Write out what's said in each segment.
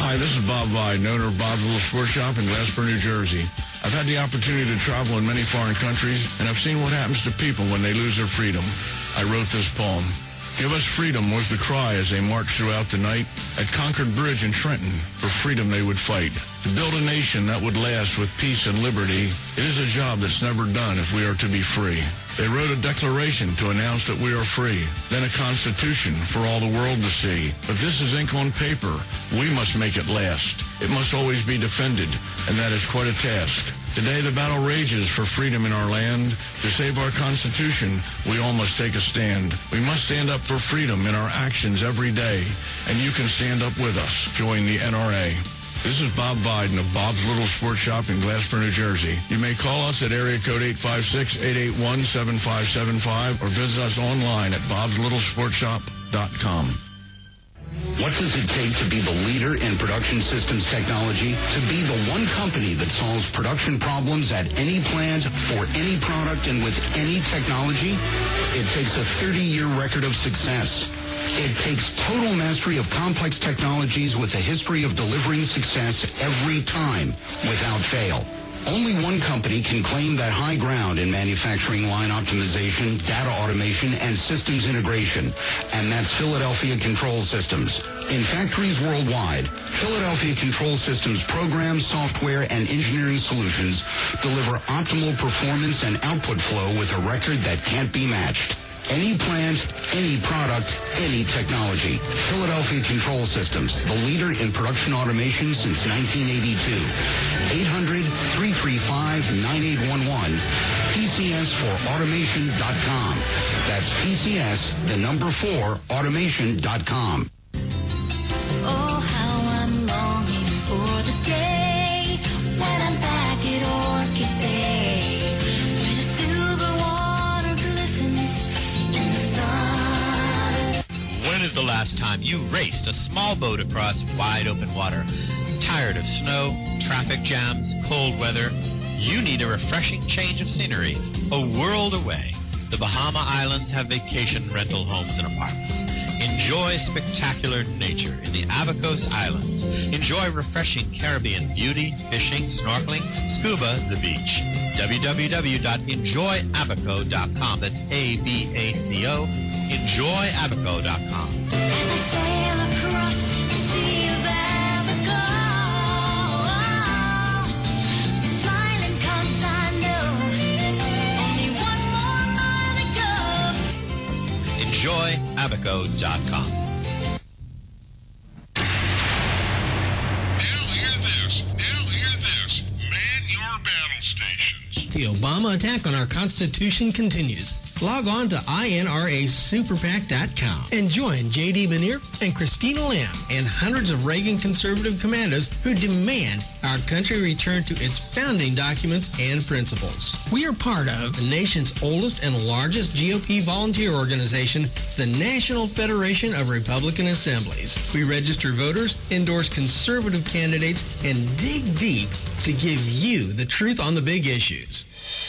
Hi, this is Bob Vide, owner of Bob's Little Sports Shop in Glasper, New Jersey. I've had the opportunity to travel in many foreign countries, and I've seen what happens to people when they lose their freedom. I wrote this poem. Give us freedom was the cry as they marched throughout the night. At Concord Bridge in Trenton, for freedom they would fight. To build a nation that would last with peace and liberty, it is a job that's never done if we are to be free. They wrote a declaration to announce that we are free, then a constitution for all the world to see. But this is ink on paper. We must make it last. It must always be defended, and that is quite a task. Today the battle rages for freedom in our land. To save our Constitution, we all must take a stand. We must stand up for freedom in our actions every day, and you can stand up with us. Join the NRA. This is Bob Biden of Bob's Little Sports Shop in Glasper, New Jersey. You may call us at area code 856-881-7575 or visit us online at bobslittle.sportshop.com. What does it take to be the leader in production systems technology? To be the one company that solves production problems at any plant, for any product, and with any technology? It takes a 30-year record of success. It takes total mastery of complex technologies with a history of delivering success every time without fail. Only one company can claim that high ground in manufacturing line optimization, data automation, and systems integration, and that's Philadelphia Control Systems. In factories worldwide, Philadelphia Control Systems programs, software, and engineering solutions deliver optimal performance and output flow with a record that can't be matched. Any plant, any product, any technology. Philadelphia Control Systems, the leader in production automation since 1982. 800-335-9811. PCS4automation.com. That's PCS, the number 4, automation.com. Oh, how I'm longing for the day when I'm back at Orchid Bay, where the silver water glistens in the sun. When is the last time you raced a small boat across wide open water? Tired of snow, traffic jams, cold weather? You need a refreshing change of scenery, a world away. The Bahama Islands have vacation rental homes and apartments. Enjoy spectacular nature in the Avacos Islands. Enjoy refreshing Caribbean beauty, fishing, snorkeling, scuba, the beach. www.enjoyabaco.com. That's A-B-A-C-O. Enjoyabaco.com. As I sail across the sea of Abaco, smiling 'cause I know only one more mile to go. Enjoyabaco.com. Now hear this. Man your battle stations. The Obama attack on our Constitution continues. Log on to INRASuperPAC.com and join J.D. Bonnier and Christina Lamb and hundreds of Reagan conservative commandos who demand our country return to its founding documents and principles. We are part of the nation's oldest and largest GOP volunteer organization, the National Federation of Republican Assemblies. We register voters, endorse conservative candidates, and dig deep to give you the truth on the big issues.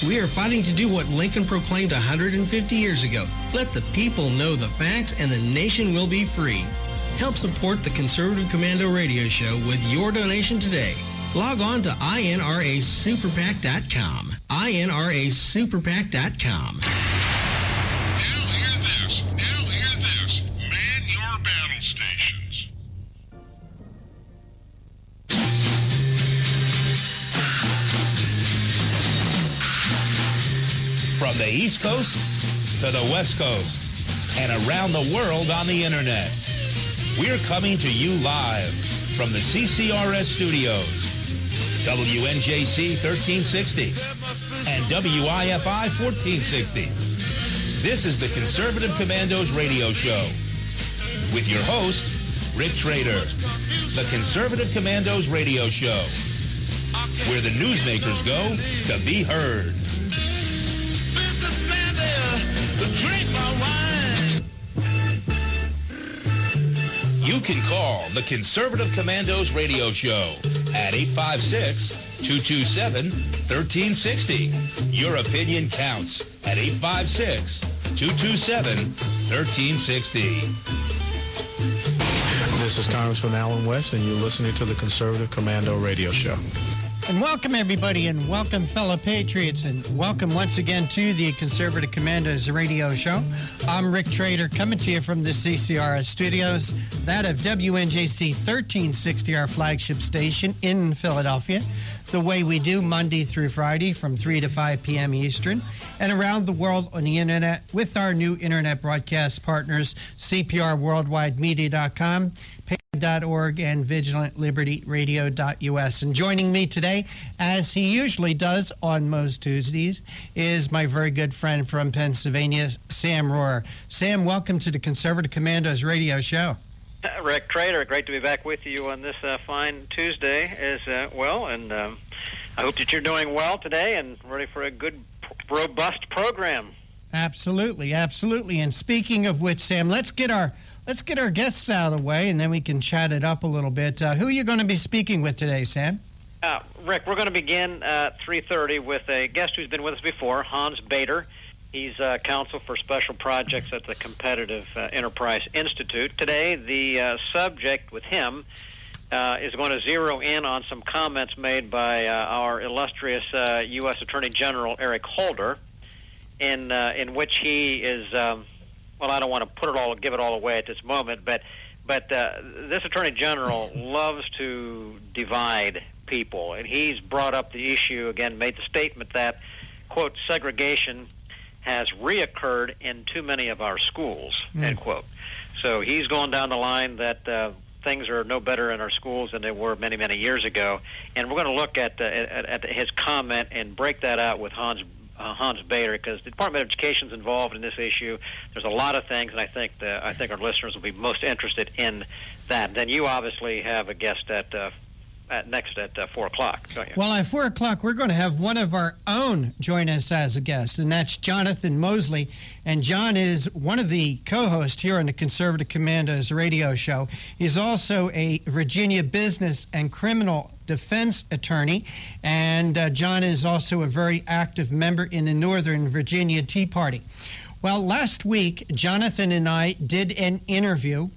We are fighting to do what Lincoln proclaimed 150 years ago. Let the people know the facts and the nation will be free. Help support the Conservative Commando Radio Show with your donation today. Log on to INRASuperPAC.com. INRASuperPAC.com. Now hear this. Man your battle stations. From the East Coast to the West Coast and around the world on the internet. We're coming to you live from the CCRS studios, WNJC 1360 and WIFI 1460. This is the Conservative Commandos Radio Show with your host, Rick Trader. The Conservative Commandos Radio Show, where the newsmakers go to be heard. You can call the Conservative Commandos Radio Show at 856-227-1360. Your opinion counts at 856-227-1360. This is Congressman Alan West, and you're listening to the Conservative Commando Radio Show. And welcome, everybody, and welcome, fellow patriots, and welcome once again to the Conservative Commandos Radio Show. I'm Rick Trader, coming to you from the CCRS studios, that of WNJC 1360, our flagship station in Philadelphia, the way we do Monday through Friday from 3 to 5 p.m. Eastern, and around the world on the internet with our new internet broadcast partners, CPRWorldwideMedia.com, .org and VigilantLibertyRadio.us. And joining me today, as he usually does on most Tuesdays, is my very good friend from Pennsylvania, Sam Rohrer. Sam, welcome to the Conservative Commandos Radio Show. Rick Trader, great to be back with you on this fine Tuesday as well. And I hope that you're doing well today and ready for a good, robust program. Absolutely, absolutely. And speaking of which, Sam, let's get our guests out of the way, and then we can chat it up a little bit. Who are you going to be speaking with today, Sam? Rick, we're going to begin at 3:30 with a guest who's been with us before, Hans Bader. He's counsel for special projects at the Competitive Enterprise Institute. Today, the subject with him is going to zero in on some comments made by our illustrious U.S. Attorney General Eric Holder, in which he is... well, I don't want to give it all away at this moment, but this Attorney General loves to divide people, and he's brought up the issue again, made the statement that, quote, segregation has reoccurred in too many of our schools, end quote. So he's going down the line that things are no better in our schools than they were many, many years ago, and we're going to look at his comment and break that out with Hans Bader, because the Department of Education is involved in this issue. There's a lot of things, and I think our listeners will be most interested in that. Then you obviously have a guest next at 4 o'clock, don't you? Well, at 4 o'clock, we're going to have one of our own join us as a guest, and that's Jonathan Mosley. And John is one of the co-hosts here on the Conservative Commandos Radio Show. He's also a Virginia business and criminal defense attorney, and John is also a very active member in the Northern Virginia Tea Party. Well, last week, Jonathan and I did an interview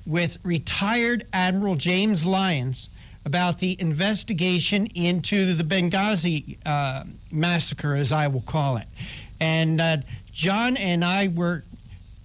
with retired Admiral James Lyons about the investigation into the Benghazi massacre, as I will call it. And John and I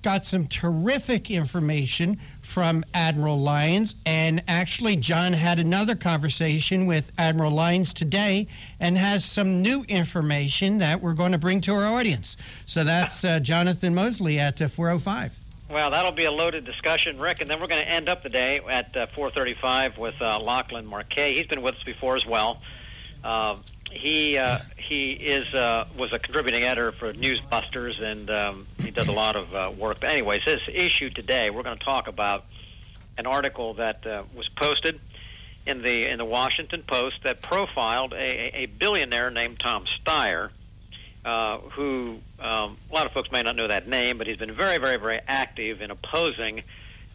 got some terrific information from Admiral Lyons, and actually John had another conversation with Admiral Lyons today and has some new information that we're going to bring to our audience. So that's Jonathan Mosley at 4:05. Well, that'll be a loaded discussion, Rick, and then we're going to end up the day at 4:35 with Lachlan Marquet. He's been with us before as well. He was a contributing editor for Newsbusters, and he does a lot of work. But anyways, this issue today, we're going to talk about an article that was posted in the Washington Post that profiled a billionaire named Tom Steyer, who a lot of folks may not know that name, but he's been very, very, very active in opposing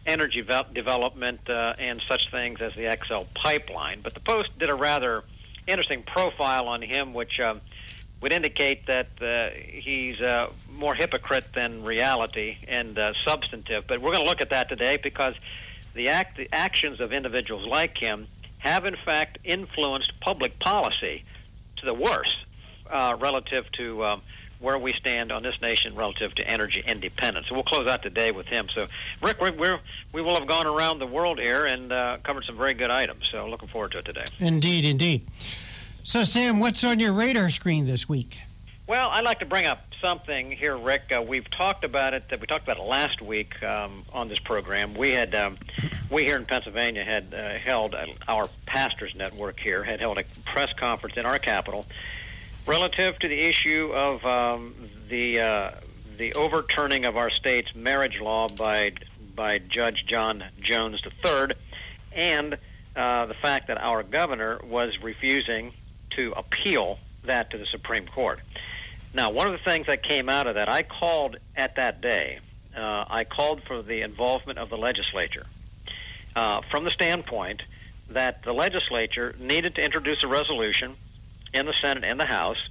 energy development and such things as the XL pipeline. But the Post did a rather interesting profile on him, which would indicate that he's more hypocrite than reality and substantive. But we're going to look at that today because the actions of individuals like him have, in fact, influenced public policy to the worse relative to where we stand on this nation relative to energy independence. So we'll close out today with him. So, Rick, we will have gone around the world here and covered some very good items. So looking forward to it today. Indeed, indeed. So, Sam, what's on your radar screen this week? Well, I'd like to bring up something here, Rick. We've talked about it. We talked about it last week on this program. We here in Pennsylvania had held our pastors network here had held a press conference in our capital relative to the issue of the overturning of our state's marriage law by Judge John Jones III, and the fact that our governor was refusing to appeal that to the Supreme Court. Now, one of the things that came out of that, I called at that day, I called for the involvement of the legislature from the standpoint that the legislature needed to introduce a resolution in the Senate and the House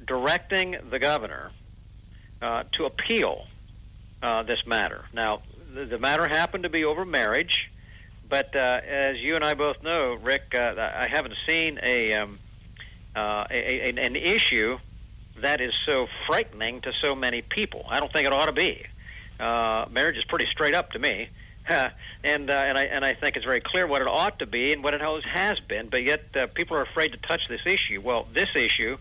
directing the governor to appeal this matter. Now, the matter happened to be over marriage, But as you and I both know, Rick, I haven't seen an issue that is so frightening to so many people. I don't think it ought to be. Marriage is pretty straight up to me, and I think it's very clear what it ought to be and what it always has been. But yet people are afraid to touch this issue. Well, this issue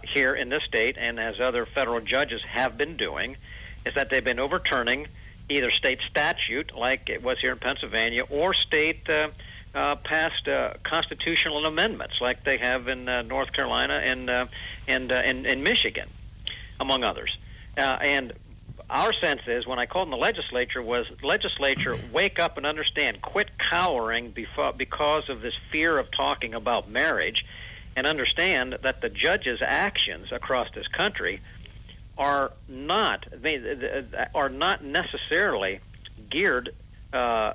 here in this state, and as other federal judges have been doing, is that they've been overturning either state statute, like it was here in Pennsylvania, or state passed constitutional amendments, like they have in North Carolina and Michigan, among others. And our sense is, when I called in the legislature, was legislature, wake up and understand, quit cowering because of this fear of talking about marriage, and understand that the judges' actions across this country are not necessarily geared to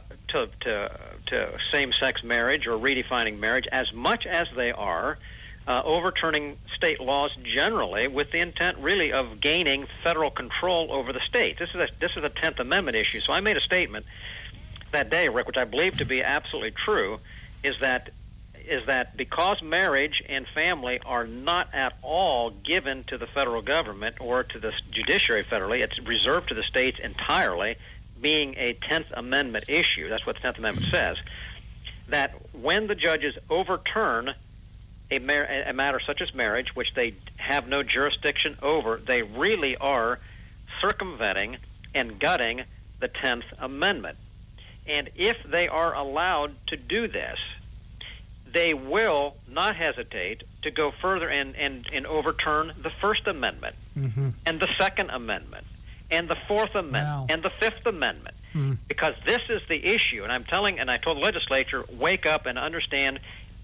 same-sex marriage or redefining marriage, as much as they are overturning state laws generally, with the intent really of gaining federal control over the states. This is a 10th Amendment issue. So I made a statement that day, Rick, which I believe to be absolutely true, is that because marriage and family are not at all given to the federal government or to the judiciary federally, it's reserved to the states entirely, being a 10th Amendment issue. That's what the 10th Amendment says. That when the judges overturn a matter such as marriage, which they have no jurisdiction over, they really are circumventing and gutting the 10th Amendment. And if they are allowed to do this, they will not hesitate to go further and overturn the First Amendment, and the Second Amendment, and the Fourth Amendment, and the Fifth Amendment, because this is the issue. And I told the legislature, wake up and understand,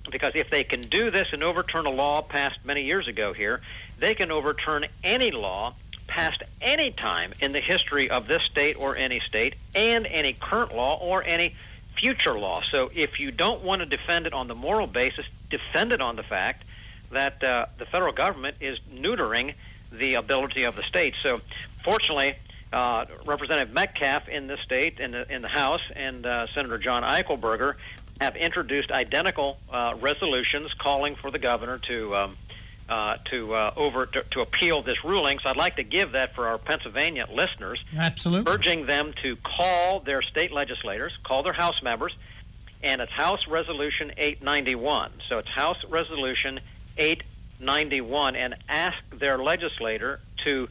because if they can do this and overturn a law passed many years ago here, they can overturn any law passed any time in the history of this state or any state, and any current law or any future law. So if you don't want to defend it on the moral basis, defend it on the fact that the federal government is neutering the ability of the states. So fortunately, Representative Metcalf in this state, in the House, and Senator John Eichelberger have introduced identical resolutions calling for the governor to appeal this ruling. So I'd like to give that for our Pennsylvania listeners. Absolutely. Urging them to call their state legislators, call their House members, and it's House Resolution 891. So it's House Resolution 891, and ask their legislator to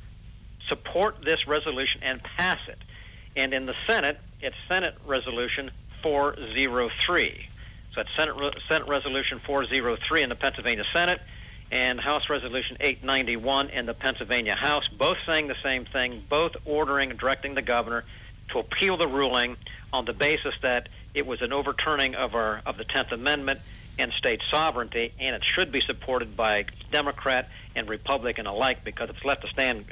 support this resolution and pass it. And in the Senate, it's Senate Resolution 403. So it's Senate Resolution 403 in the Pennsylvania Senate, and House Resolution 891 in the Pennsylvania House, both saying the same thing, both ordering and directing the governor to appeal the ruling on the basis that it was an overturning of the 10th Amendment and state sovereignty, and it should be supported by Democrat and Republican alike, because it's left to stand,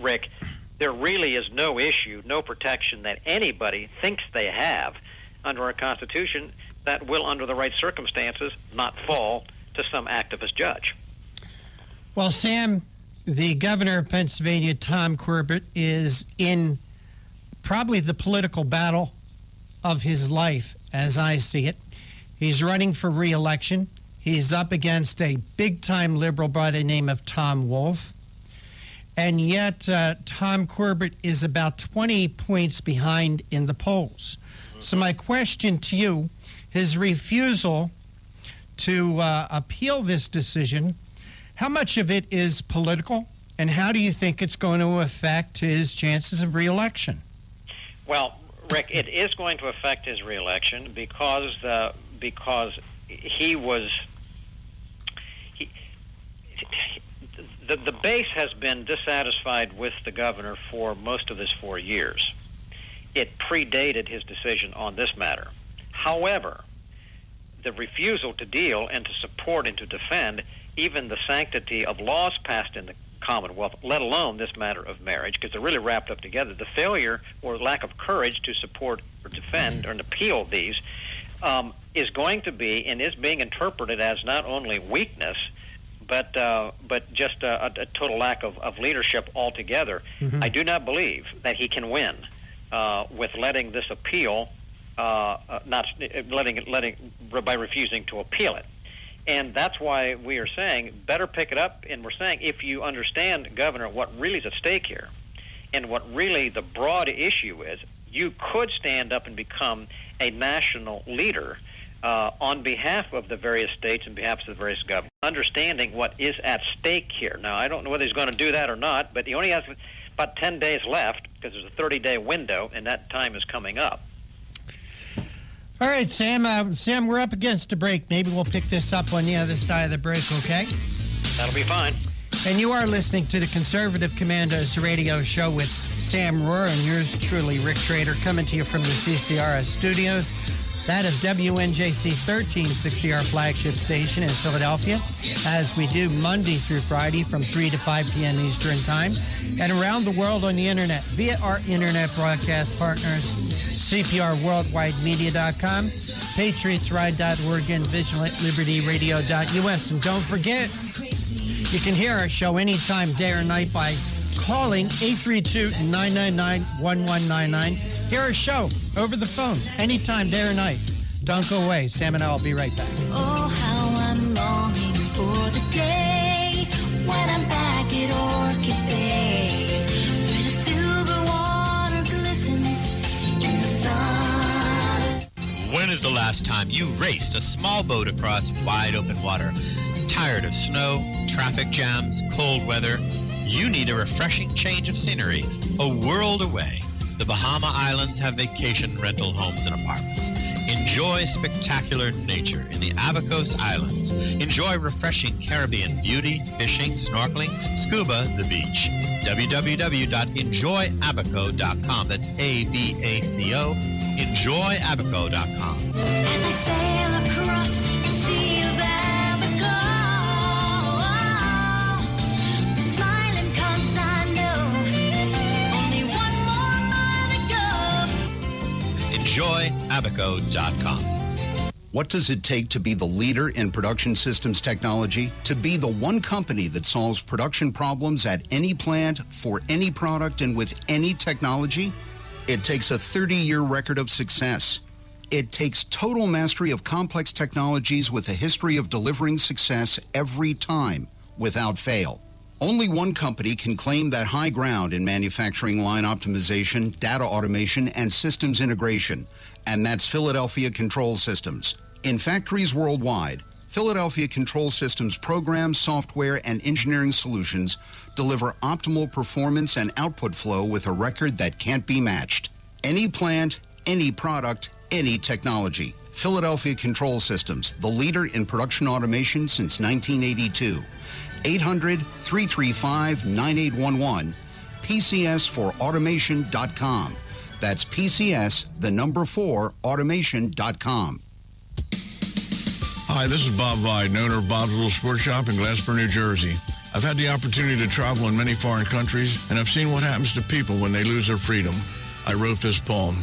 Rick, there really is no issue, no protection that anybody thinks they have under our Constitution that will, under the right circumstances, not fall to some activist judge. Well, Sam, the governor of Pennsylvania, Tom Corbett, is in probably the political battle of his life, as I see it. He's running for re-election. He's up against a big-time liberal by the name of Tom Wolf. And yet, Tom Corbett is about 20 points behind in the polls. So my question to you, his refusal to appeal this decision, how much of it is political, and how do you think it's going to affect his chances of re-election? Well, Rick, it is going to affect his re-election because he was... The base has been dissatisfied with the governor for most of this 4 years. It predated his decision on this matter. However, the refusal to deal and to support and to defend even the sanctity of laws passed in the Commonwealth, let alone this matter of marriage, because they're really wrapped up together, the failure or lack of courage to support or defend or appeal these is going to be and is being interpreted as not only weakness, but just a total lack of leadership altogether. I do not believe that he can win with letting this appeal by refusing to appeal it. And that's why we are saying better pick it up. And we're saying if you understand, Governor, what really is at stake here and what really the broad issue is, you could stand up and become a national leader on behalf of the various states and behalf of the various governments, understanding what is at stake here. Now, I don't know whether he's going to do that or not, but he only has about 10 days left because there's a 30-day window, and that time is coming up. All right, Sam. Sam, we're up against a break. Maybe we'll pick this up on the other side of the break, okay? That'll be fine. And you are listening to the Conservative Commandos radio show with Sam Rohr and yours truly, Rick Trader, coming to you from the CCRS studios. That of WNJC 1360, our flagship station in Philadelphia, as we do Monday through Friday from 3 to 5 p.m. Eastern Time, and around the world on the Internet via our Internet broadcast partners, CPRWorldwideMedia.com, PatriotsRide.org, and VigilantLibertyRadio.us. And don't forget, you can hear our show anytime, day or night, by calling 832-999-1199. Hear our show over the phone, anytime, day or night. Don't go away. Sam and I will be right back. Oh, how I'm longing for the day when I'm back at Orchid Bay, where the silver water glistens in the sun. When is the last time you raced a small boat across wide open water? Tired of snow, traffic jams, cold weather? You need a refreshing change of scenery, a world away. The Bahama Islands have vacation rental homes and apartments. Enjoy spectacular nature in the Abacos Islands. Enjoy refreshing Caribbean beauty, fishing, snorkeling, scuba, the beach. www.enjoyabaco.com. That's A-B-A-C-O. Enjoyabaco.com. As I sail across the sea of Abaco, the smiling comes I know, only one more mile to go. Enjoyabaco.com. What does it take to be the leader in production systems technology? To be the one company that solves production problems at any plant, for any product, and with any technology? It takes a 30-year record of success. It takes total mastery of complex technologies with a history of delivering success every time, without fail. Only one company can claim that high ground in manufacturing line optimization, data automation, and systems integration, and that's Philadelphia Control Systems. In factories worldwide, Philadelphia Control Systems programs, software, and engineering solutions deliver optimal performance and output flow with a record that can't be matched. Any plant, any product, any technology. Philadelphia Control Systems, the leader in production automation since 1982. 800-335-9811, PCS4automation.com. That's PCS, the number 4, automation.com. Hi, this is Bob Vide, owner of Bob's Little Sports Shop in Glasper, New Jersey. I've had the opportunity to travel in many foreign countries, and I've seen what happens to people when they lose their freedom. I wrote this poem.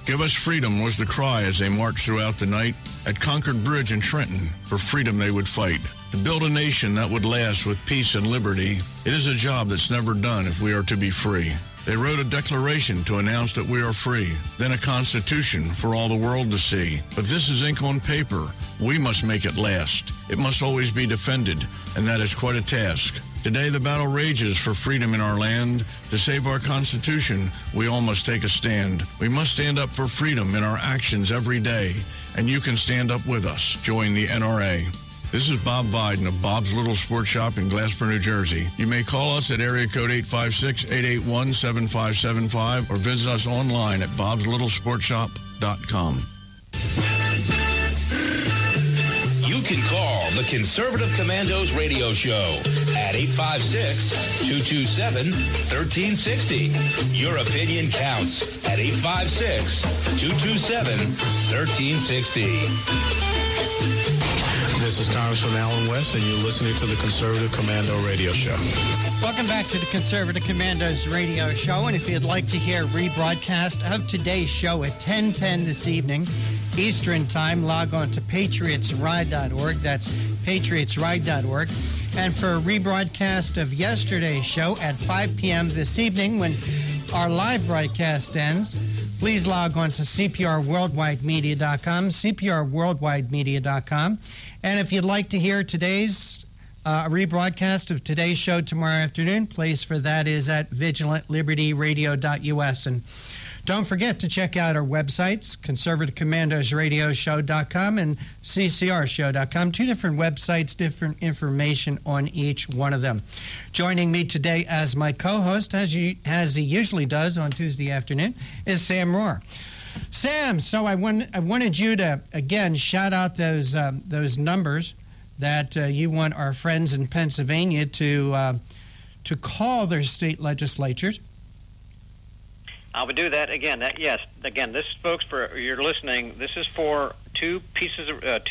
Give us freedom was the cry as they marched throughout the night. At Concord Bridge in Trenton, for freedom they would fight. To build a nation that would last with peace and liberty, it is a job that's never done if we are to be free. They wrote a declaration to announce that we are free, then a constitution for all the world to see. But this is ink on paper. We must make it last. It must always be defended, and that is quite a task. Today the battle rages for freedom in our land. To save our Constitution, we all must take a stand. We must stand up for freedom in our actions every day, and you can stand up with us. Join the NRA. This is Bob Biden of Bob's Little Sports Shop in Glasper, New Jersey. You may call us at area code 856-881-7575 or visit us online at bobslittle.sportshop.com. You can call the Conservative Commandos radio show at 856-227-1360. Your opinion counts at 856-227-1360. This is Congressman Alan West, and you're listening to the Conservative Commando Radio Show. Welcome back to the Conservative Commandos radio show. And if you'd like to hear a rebroadcast of today's show at 10:10 this evening, Eastern Time, log on to patriotsride.org. That's patriotsride.org. And for a rebroadcast of yesterday's show at 5 p.m. this evening, when our live broadcast ends, please log on to cprworldwidemedia.com, cprworldwidemedia.com. And if you'd like to hear today's rebroadcast of today's show tomorrow afternoon, place for that is at vigilantlibertyradio.us. And don't forget to check out our websites, conservativecommandosradioshow.com and ccrshow.com. Two different websites, different information on each one of them. Joining me today as my co-host, as he usually does on Tuesday afternoon, is Sam Rohr. Sam, so I wanted you to, again, shout out those numbers that you want our friends in Pennsylvania to call their state legislatures. I would do that again. Yes, again, this, folks, for you're listening, this is for two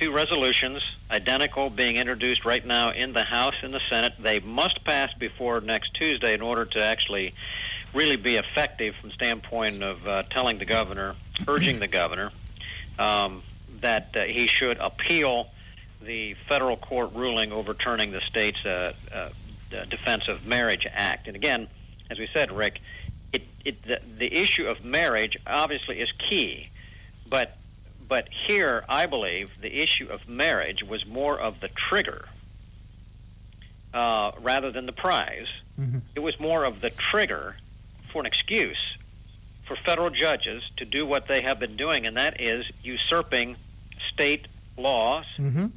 resolutions, identical, being introduced right now in the House and the Senate. They must pass before next Tuesday in order to actually really be effective from the standpoint of telling the governor, urging the governor, that he should appeal the federal court ruling overturning the state's Defense of Marriage Act. And again, as we said, Rick, the issue of marriage obviously is key, but here I believe the issue of marriage was more of the trigger rather than the prize. Mm-hmm. It was more of the trigger for an excuse for federal judges to do what they have been doing, and that is usurping state laws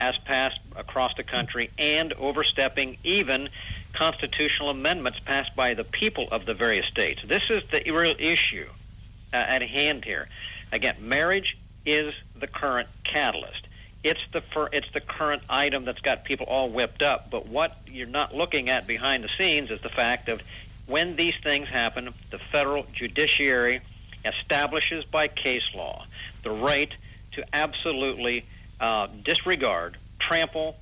as passed across the country and overstepping even constitutional amendments passed by the people of the various states. This is the real issue at hand here. Again, marriage is the current catalyst. It's the current item that's got people all whipped up. But what you're not looking at behind the scenes is the fact of when these things happen, the federal judiciary establishes by case law the right to absolutely disregard, trample,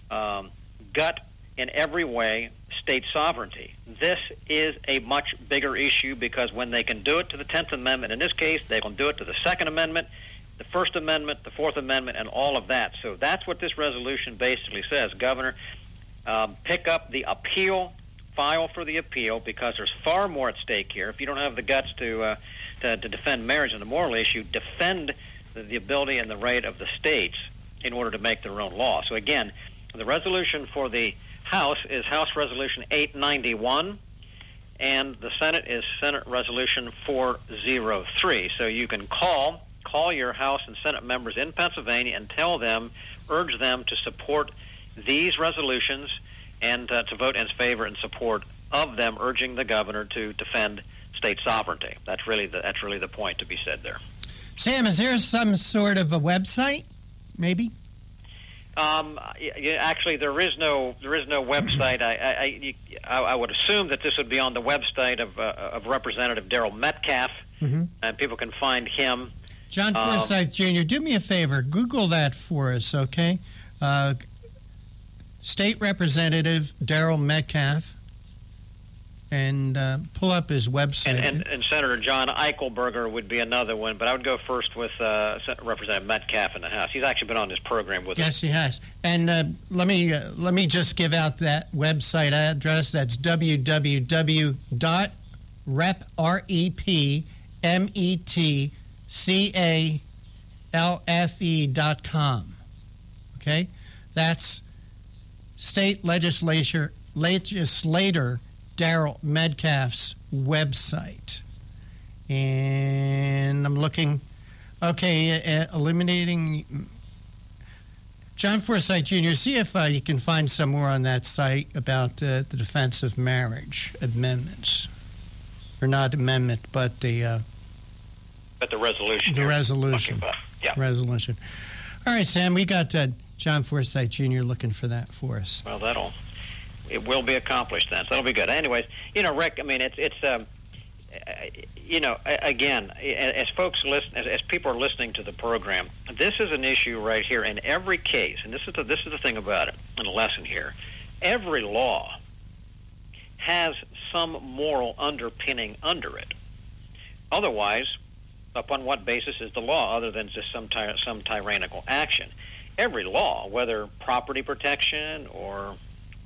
gut in every way state sovereignty. This is a much bigger issue because when they can do it to the 10th Amendment, in this case, they can do it to the Second Amendment, the First Amendment, the Fourth Amendment, and all of that. So that's what this resolution basically says. Governor, pick up the appeal, file for the appeal, because there's far more at stake here. If you don't have the guts to defend marriage and the moral issue, defend the ability and the right of the states in order to make their own law. So again, the resolution for the House is House Resolution 891, and the Senate is Senate Resolution 403. So you can call your House and Senate members in Pennsylvania and urge them to support these resolutions and to vote in favor and support of them, urging the governor to defend state sovereignty. That's really the point to be said there. Sam, is there some sort of a website, maybe? Actually, there is no website. I would assume that this would be on the website of Representative Darrell Metcalf, and people can find him. John Forsyth Jr., do me a favor. Google that for us, okay? State Representative Darrell Metcalf, and pull up his website. And Senator John Eichelberger would be another one, but I would go first with Representative Metcalf in the House. He's actually been on this program with us. Yes, he has. And let me just give out that website address. That's www.repmetcalfe.com. Okay? That's State Legislator Darrell Metcalf's website. And I'm looking, eliminating John Forsyth Jr., see if you can find some more on that site about the Defense of Marriage amendments. Or not amendment, but the resolution. The resolution. Yeah. Resolution. All right, Sam, we got John Forsyth Jr. looking for that for us. Well, it will be accomplished then. So that'll be good. Anyways, Rick, I mean, it's again, as folks listen, as people are listening to the program, this is an issue right here in every case, and this is the thing about it, and a lesson here. Every law has some moral underpinning under it. Otherwise, upon what basis is the law other than just some tyrannical action? Every law, whether property protection or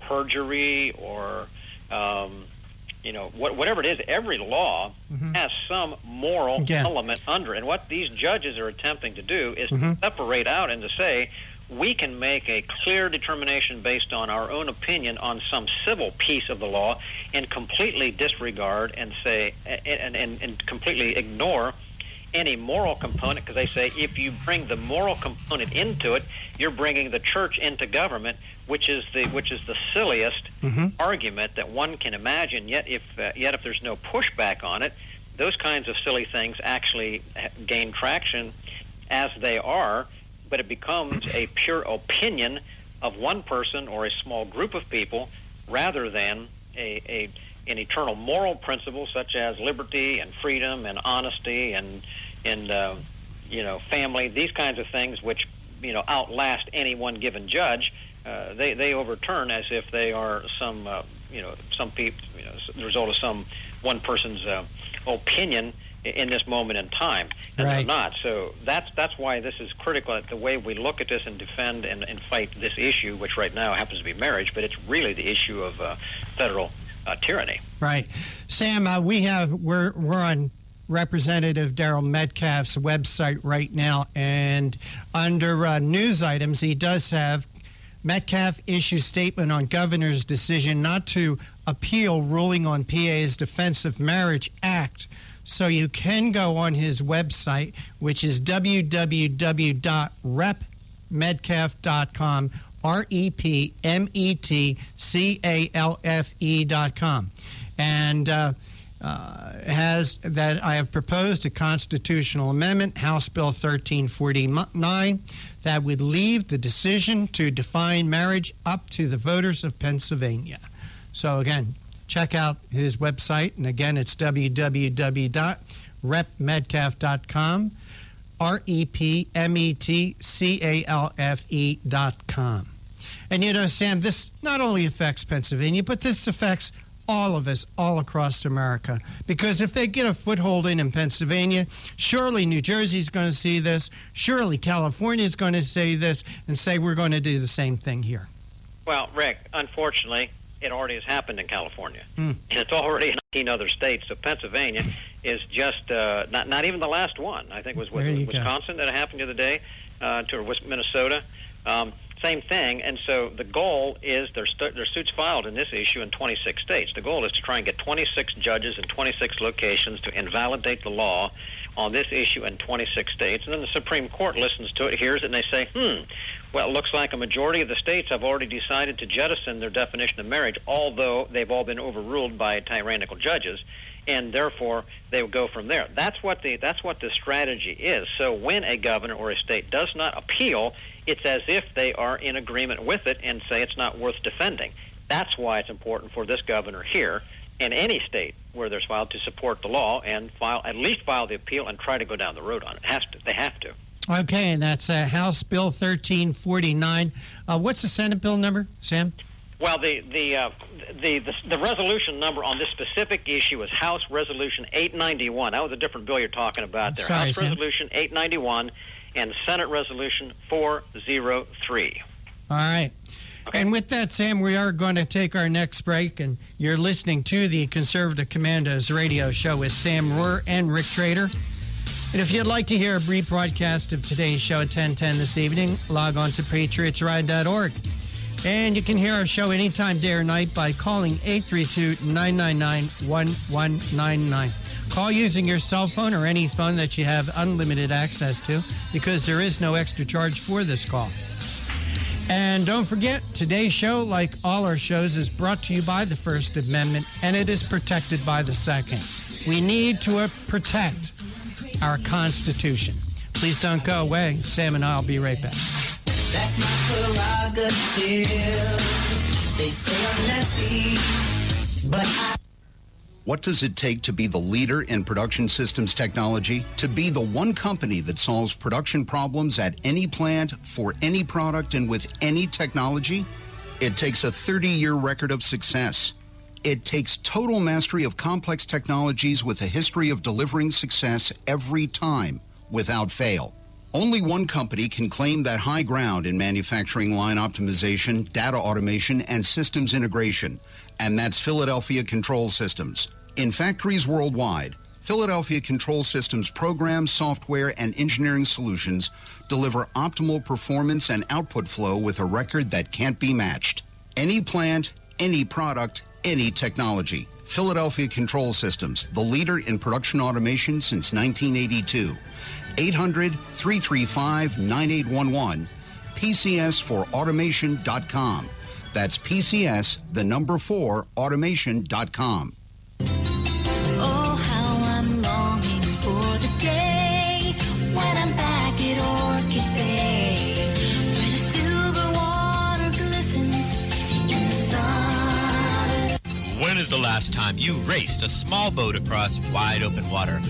perjury or whatever it is, every law has some moral element under it. And what these judges are attempting to do is to separate out and to say, we can make a clear determination based on our own opinion on some civil piece of the law and completely disregard and say and completely ignore any moral component, because they say if you bring the moral component into it, you're bringing the church into government, which is the silliest argument that one can imagine. Yet if there's no pushback on it, those kinds of silly things actually gain traction as they are. But it becomes a pure opinion of one person or a small group of people, rather than an eternal moral principle such as liberty and freedom and honesty and family. These kinds of things, which outlast any one given judge, they overturn as if they are some people, the result of some one person's opinion in this moment in time, and they're not. So that's why this is critical, the way we look at this and defend and fight this issue, which right now happens to be marriage, but it's really the issue of federal tyranny. Right. Sam, we're on Representative Daryl Metcalf's website right now, and under news items, he does have Metcalf issues statement on governor's decision not to appeal ruling on PA's Defense of Marriage Act. So you can go on his website, which is www.repmetcalfe.com, repmetcalfe.com. And has that I have proposed a constitutional amendment, House Bill 1349, that would leave the decision to define marriage up to the voters of Pennsylvania. So again, check out his website, and again, it's www.repmetcalfe.com, repmetcalfe.com. And Sam, this not only affects Pennsylvania, but this affects all of us all across America. Because if they get a foothold in Pennsylvania, surely New Jersey's going to see this, surely California's going to say this, and say we're going to do the same thing here. Well, Rick, unfortunately, it already has happened in California, and it's already in 19 other states. So Pennsylvania is just not even the last one. I think it was Wisconsin that happened the other day, to Minnesota. Same thing. And so the goal is there's suits filed in this issue in 26 states. The goal is to try and get 26 judges in 26 locations to invalidate the law on this issue in 26 states. And then the Supreme Court listens to it, hears it, and they say, well, it looks like a majority of the states have already decided to jettison their definition of marriage, although they've all been overruled by tyrannical judges, and therefore they will go from there. That's what the strategy is. So when a governor or a state does not appeal, it's as if they are in agreement with it and say it's not worth defending. That's why it's important for this governor here and any state where there's filed to support the law and at least file the appeal and try to go down the road on it. They have to. Okay, and that's House Bill 1349. What's the Senate bill number, Sam? Well, the resolution number on this specific issue is House Resolution 891. That was a different bill you're talking about there. Sorry, House Sam. Resolution 891 and Senate Resolution 403. All right. Okay. And with that, Sam, we are going to take our next break, and you're listening to the Conservative Commandos radio show with Sam Rohr and Rick Trader. And if you'd like to hear a rebroadcast of today's show at 10:10 this evening, log on to patriotsride.org. And you can hear our show anytime, day or night, by calling 832-999-1199. Call using your cell phone or any phone that you have unlimited access to, because there is no extra charge for this call. And don't forget, today's show, like all our shows, is brought to you by the First Amendment, and it is protected by the Second. We need to protect our Constitution. Please don't go away. Sam and I will be right back. That's my prerogative. They say I'm nasty, but What does it take to be the leader in production systems technology? To be the one company that solves production problems at any plant, for any product, and with any technology? It takes a 30-year record of success. It takes total mastery of complex technologies with a history of delivering success every time, without fail. Only one company can claim that high ground in manufacturing line optimization, data automation, and systems integration, and that's Philadelphia Control Systems. In factories worldwide, Philadelphia Control Systems programs, software, and engineering solutions deliver optimal performance and output flow with a record that can't be matched. Any plant, any product, any technology. Philadelphia Control Systems, the leader in production automation since 1982. 800-335-9811, PCS4automation.com. That's PCS, the number 4, automation.com. Oh, how I'm longing for the day when I'm back at Orchid Bay, where the silver water glistens in the sun. When is the last time you raced a small boat across wide open water?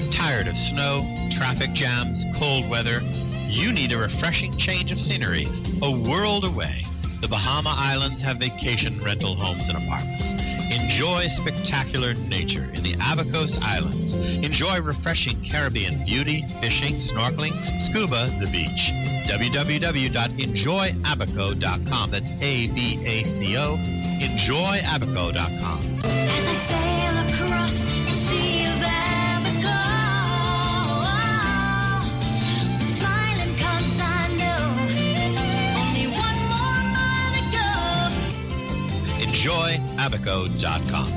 Tired of snow, traffic jams, cold weather? You need a refreshing change of scenery, a world away. The Bahama Islands have vacation rental homes and apartments. Enjoy spectacular nature in the Abacos Islands. Enjoy refreshing Caribbean beauty, fishing, snorkeling, scuba, the beach. www.enjoyabaco.com. That's ABACO. Enjoyabaco.com. As I sail across the sea of Abaco, the smiling coast I know, only one more mile to go. Enjoyabaco.com.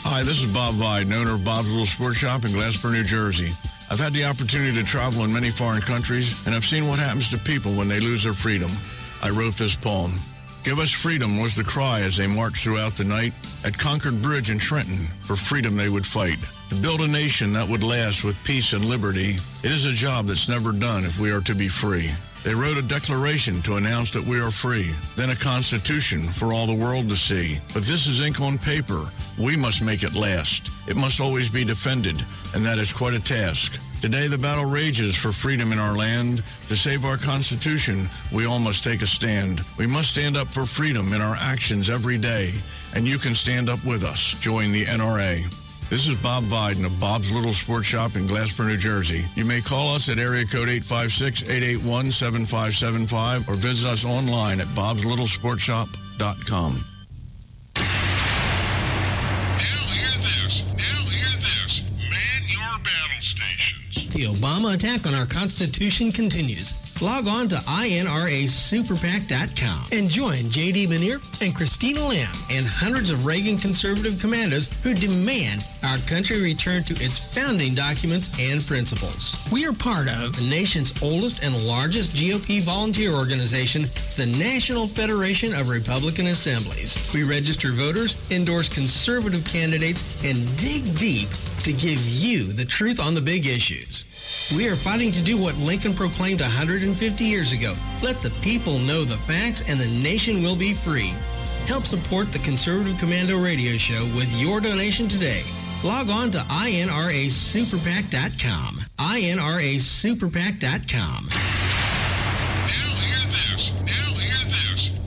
Hi, this is Bob Vide, owner of Bob's Little Sports Shop in Glasper, New Jersey. I've had the opportunity to travel in many foreign countries, and I've seen what happens to people when they lose their freedom. I wrote this poem. Give us freedom was the cry as they marched throughout the night. At Concord Bridge in Trenton, for freedom they would fight. To build a nation that would last with peace and liberty, it is a job that's never done if we are to be free. They wrote a declaration to announce that we are free, then a constitution for all the world to see. But this is ink on paper. We must make it last. It must always be defended, and that is quite a task. Today, the battle rages for freedom in our land. To save our Constitution, we all must take a stand. We must stand up for freedom in our actions every day, and you can stand up with us. Join the NRA. This is Bob Viden of Bob's Little Sports Shop in Glasper, New Jersey. You may call us at area code 856-881-7575 or visit us online at bobslittlesportshop.com. The Obama attack on our Constitution continues. Log on to INRASuperPAC.com and join J.D. Manier and Christina Lamb and hundreds of Reagan conservative commandos who demand our country return to its founding documents and principles. We are part of the nation's oldest and largest GOP volunteer organization, the National Federation of Republican Assemblies. We register voters, endorse conservative candidates, and dig deep to give you the truth on the big issues. We are fighting to do what Lincoln proclaimed 150 years ago. Let the people know the facts and the nation will be free. Help support the Conservative Commando Radio Show with your donation today. Log on to INRASuperPAC.com. INRASuperPAC.com. Now hear this.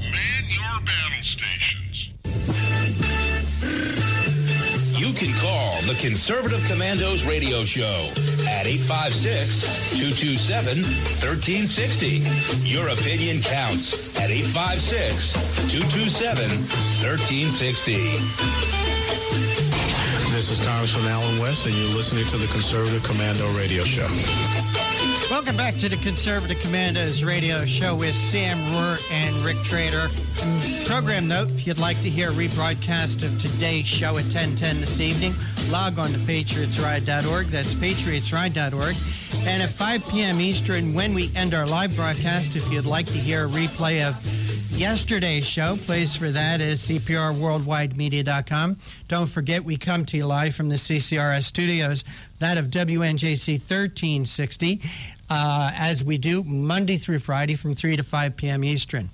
Man your battle stations. You can call the Conservative Commandos Radio Show at 856-227-1360. Your opinion counts at 856-227-1360. This is Congressman Alan West, and you're listening to the Conservative Commando Radio Show. Welcome back to the Conservative Commandos Radio Show with Sam Rohr and Rick Trader. Program note, if you'd like to hear a rebroadcast of today's show at 10:10 this evening, log on to patriotsride.org. That's patriotsride.org. And at 5 p.m. Eastern, when we end our live broadcast, if you'd like to hear a replay of yesterday's show, place for that is cprworldwidemedia.com. Don't forget, we come to you live from the CCRS studios, that of WNJC 1360, as we do Monday through Friday from 3 to 5 p.m. Eastern.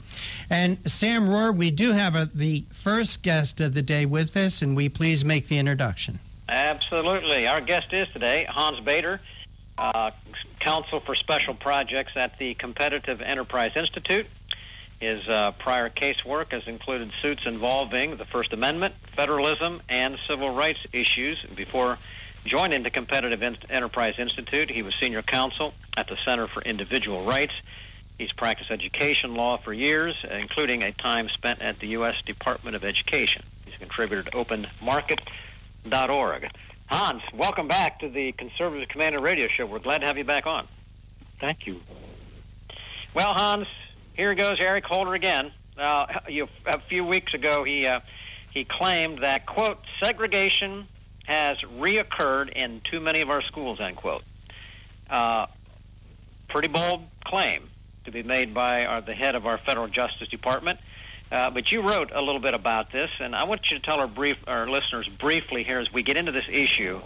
And Sam Rohr, we do have the first guest of the day with us, and we please make the introduction. Absolutely. Our guest is today Hans Bader, Counsel for Special Projects at the Competitive Enterprise Institute. His prior casework has included suits involving the First Amendment, federalism, and civil rights issues before joined into Competitive Enterprise Institute. He was senior counsel at the Center for Individual Rights. He's practiced education law for years, including a time spent at the U.S. Department of Education. He's a contributor to openmarket.org. Hans, welcome back to the Conservative Commander Radio Show. We're glad to have you back on. Thank you. Well, Hans, here goes Eric Holder again. A few weeks ago, he claimed that, quote, segregation has reoccurred in too many of our schools, end quote. Pretty bold claim to be made by the head of our Federal Justice Department. But you wrote a little bit about this, and I want you to tell our listeners briefly here as we get into this issue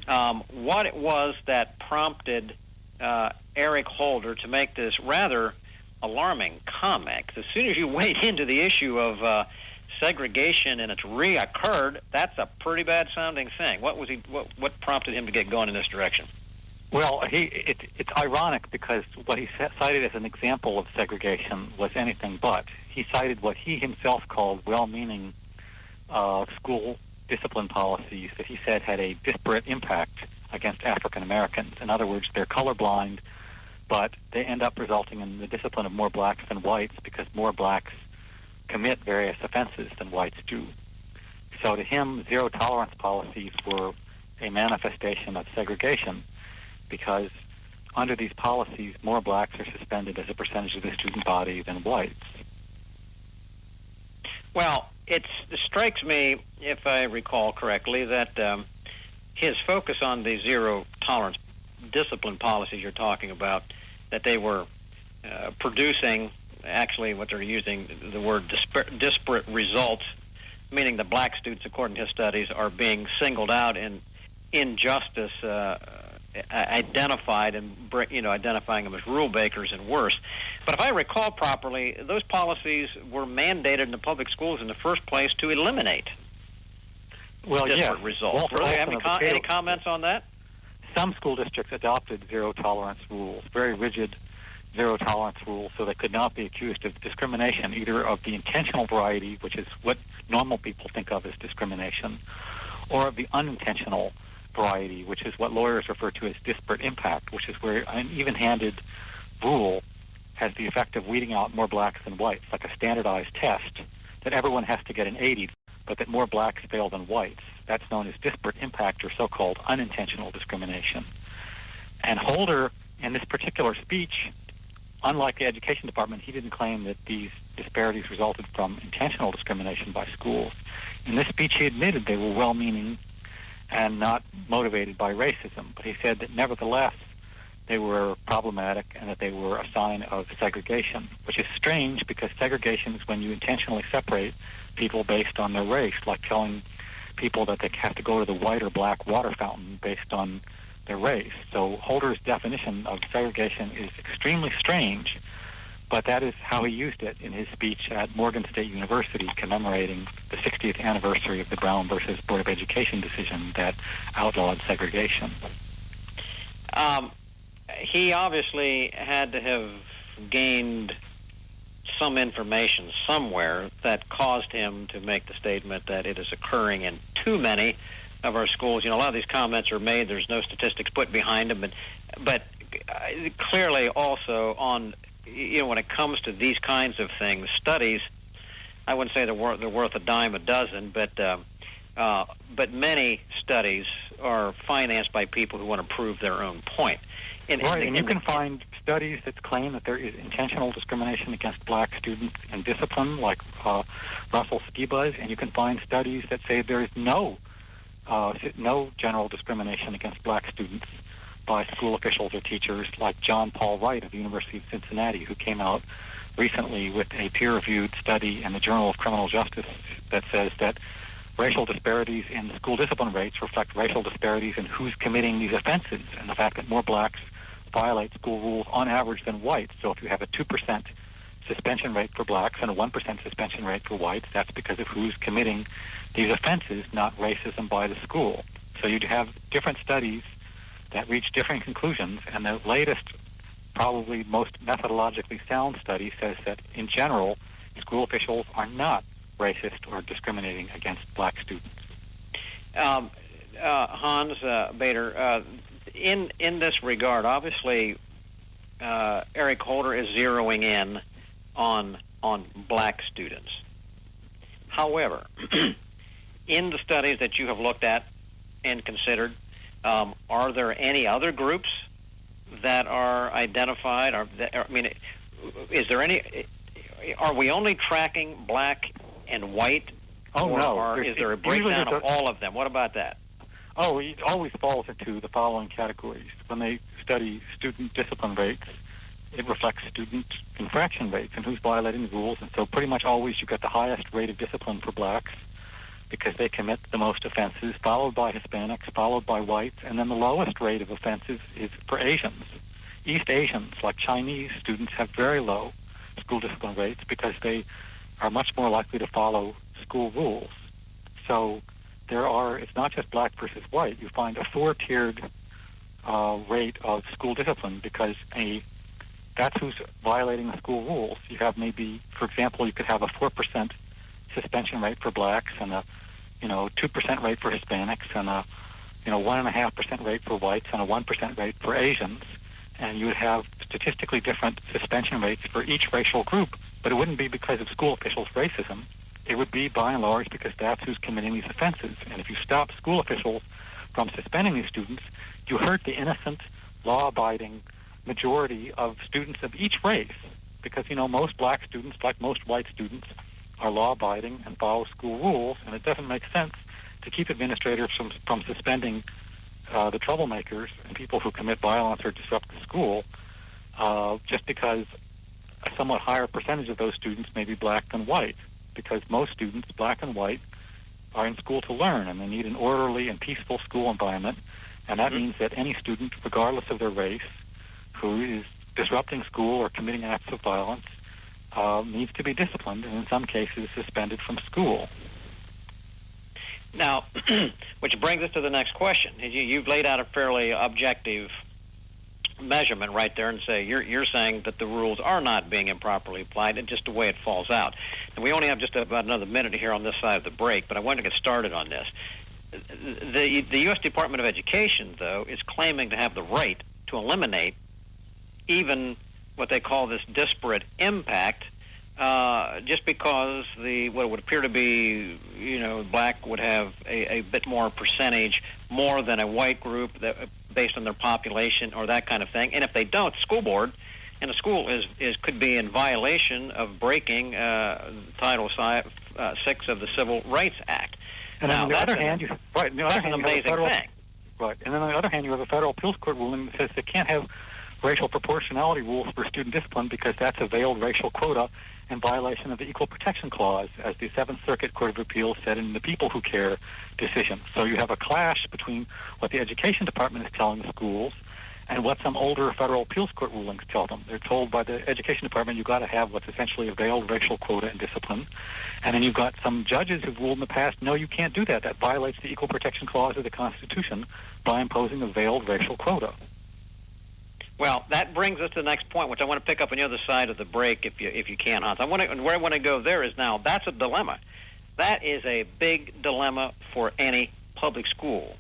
what it was that prompted Eric Holder to make this rather alarming comment. As soon as you wade into the issue of segregation and it's reoccurred, that's a pretty bad sounding thing. What prompted him to get going in this direction? Well, it's ironic because what he cited as an example of segregation was anything but. He cited what he himself called well-meaning school discipline policies that he said had a disparate impact against African Americans. In other words, they're colorblind, but they end up resulting in the discipline of more blacks than whites because more blacks commit various offenses than whites do. So to him, zero-tolerance policies were a manifestation of segregation because under these policies, more blacks are suspended as a percentage of the student body than whites. Well, it strikes me, if I recall correctly, that his focus on the zero-tolerance discipline policies you're talking about, that they were producing, actually what they're using, the word disparate results, meaning the black students, according to his studies, are being singled out in injustice, identified and identifying them as rule breakers and worse. But if I recall properly, those policies were mandated in the public schools in the first place to eliminate disparate results. Do you have any comments on that? Some school districts adopted zero-tolerance rules, very rigid zero-tolerance rules, so they could not be accused of discrimination, either of the intentional variety, which is what normal people think of as discrimination, or of the unintentional variety, which is what lawyers refer to as disparate impact, which is where an even-handed rule has the effect of weeding out more blacks than whites, like a standardized test that everyone has to get an 80, but that more blacks fail than whites. That's known as disparate impact or so-called unintentional discrimination. And Holder, in this particular speech, unlike the Education Department, he didn't claim that these disparities resulted from intentional discrimination by schools. In this speech, he admitted they were well-meaning and not motivated by racism, but he said that nevertheless they were problematic and that they were a sign of segregation, which is strange because segregation is when you intentionally separate people based on their race, like telling people that they have to go to the white or black water fountain based on their race. So Holder's definition of segregation is extremely strange, but that is how he used it in his speech at Morgan State University commemorating the 60th anniversary of the Brown versus Board of Education decision that outlawed segregation. He obviously had to have gained some information somewhere that caused him to make the statement that it is occurring in too many of our schools. A lot of these comments are made. There's no statistics put behind them, but clearly also on, when it comes to these kinds of things, studies, I wouldn't say they're worth a dime a dozen, but many studies are financed by people who want to prove their own point. And you can find studies that claim that there is intentional discrimination against black students in discipline, like Russell Skiba's, and you can find studies that say there is no general discrimination against black students by school officials or teachers, like John Paul Wright of the University of Cincinnati, who came out recently with a peer-reviewed study in the Journal of Criminal Justice that says that racial disparities in school discipline rates reflect racial disparities in who's committing these offenses, and the fact that more blacks violate school rules on average than whites. So if you have a 2% suspension rate for blacks and a 1% suspension rate for whites, that's because of who's committing these offenses, not racism by the school. So you'd have different studies that reach different conclusions, and the latest, probably most methodologically sound study says that, in general, school officials are not racist or discriminating against black students. Hans Bader, in this regard, obviously, Eric Holder is zeroing in on black students. However, in the studies that you have looked at and considered, are there any other groups that are identified? Is there any? Are we only tracking black and white? Oh, no. Or is there a breakdown of all of them? What about that? Oh, it always falls into the following categories. When they study student discipline rates, it reflects student infraction rates and who's violating the rules. And so pretty much always you get the highest rate of discipline for blacks because they commit the most offenses, followed by Hispanics, followed by whites, and then the lowest rate of offenses is for Asians. East Asians, like Chinese students, have very low school discipline rates because they are much more likely to follow school rules. So it's not just black versus white. You find a four-tiered rate of school discipline because that's who's violating the school rules. You have maybe, for example, you could have a 4% suspension rate for blacks and a 2% rate for Hispanics and a 1.5% rate for whites and a 1% rate for Asians. And you would have statistically different suspension rates for each racial group, but it wouldn't be because of school officials' racism. It would be, by and large, because that's who's committing these offenses. And if you stop school officials from suspending these students, you hurt the innocent, law-abiding majority of students of each race. Because, most black students, like most white students, are law-abiding and follow school rules, and it doesn't make sense to keep administrators from suspending the troublemakers and people who commit violence or disrupt the school just because a somewhat higher percentage of those students may be black than white. Because most students, black and white, are in school to learn, and they need an orderly and peaceful school environment, and that means that any student, regardless of their race, who is disrupting school or committing acts of violence, needs to be disciplined, and in some cases suspended from school. Now, which brings us to the next question. You've laid out a fairly objective measurement right there and say you're saying that the rules are not being improperly applied and just the way it falls out. And we only have just about another minute here on this side of the break, but I wanted to get started on this. The U.S. Department of Education, though, is claiming to have the right to eliminate even what they call this disparate impact just because what would appear to be, black would have a bit more percentage more than a white group based on their population or that kind of thing. And if they don't, the school board and the school could be in violation of breaking Title VI of the Civil Rights Act. And now, on the other hand, that's an amazing thing. Right. And then on the other hand, you have a federal appeals court ruling that says they can't have racial proportionality rules for student discipline because that's a veiled racial quota in violation of the Equal Protection Clause, as the Seventh Circuit Court of Appeals said in the People Who Care decision. So you have a clash between what the Education Department is telling the schools and what some older federal appeals court rulings tell them. They're told by the Education Department you've got to have what's essentially a veiled racial quota in discipline. And then you've got some judges who've ruled in the past, no, you can't do that. That violates the Equal Protection Clause of the Constitution by imposing a veiled racial quota. Well, that brings us to the next point, which I want to pick up on the other side of the break, if you can, Hans. Where I want to go there is now that's a dilemma. That is a big dilemma for any public school.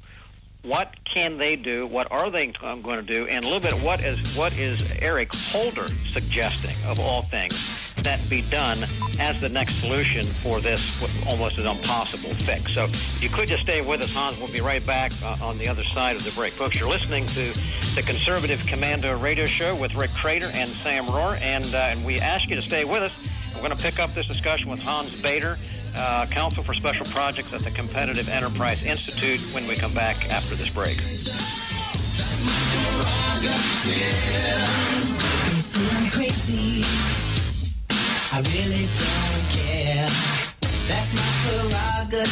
What can they do? What are they going to do? And a little bit, what is Eric Holder suggesting of all things that be done as the next solution for this almost an impossible fix? So you could just stay with us, Hans. We'll be right back on the other side of the break. Folks, you're listening to the Conservative Commando Radio Show with Rick Trader and Sam Rohr, and we ask you to stay with us. We're going to pick up this discussion with Hans Bader, Counsel for Special Projects at the Competitive Enterprise Institute, when we come back after this break. They say I'm crazy, I really don't care. That's my prerogative.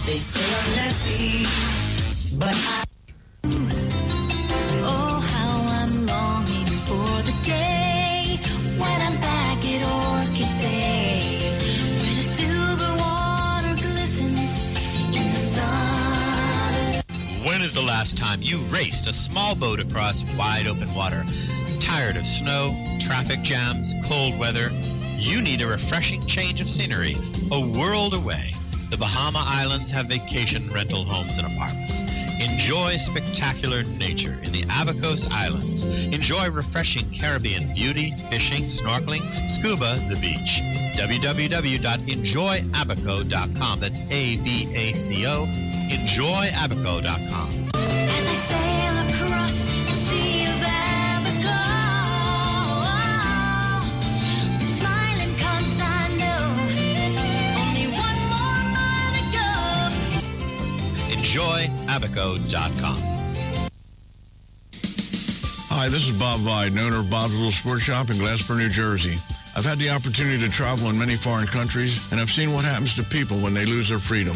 They say I'm nasty, but I... Oh, how I'm longing for the day when I'm back at Orchid Bay, where the silver water glistens in the sun. When is the last time you raced a small boat across wide open water? Tired of snow, traffic jams, cold weather? You need a refreshing change of scenery, a world away. The Bahama Islands have vacation rental homes and apartments. Enjoy spectacular nature in the Abacos Islands. Enjoy refreshing Caribbean beauty, fishing, snorkeling, scuba, the beach. www.enjoyabaco.com. That's ABACO. Enjoyabaco.com. As I sail across the sea of Abaco, smiling 'cause I know only one more mile to go. Enjoyabaco.com. Hi, this is Bob Viden, owner of Bob's Little Sports Shop in Glasper, New Jersey. I've had the opportunity to travel in many foreign countries, and I've seen what happens to people when they lose their freedom.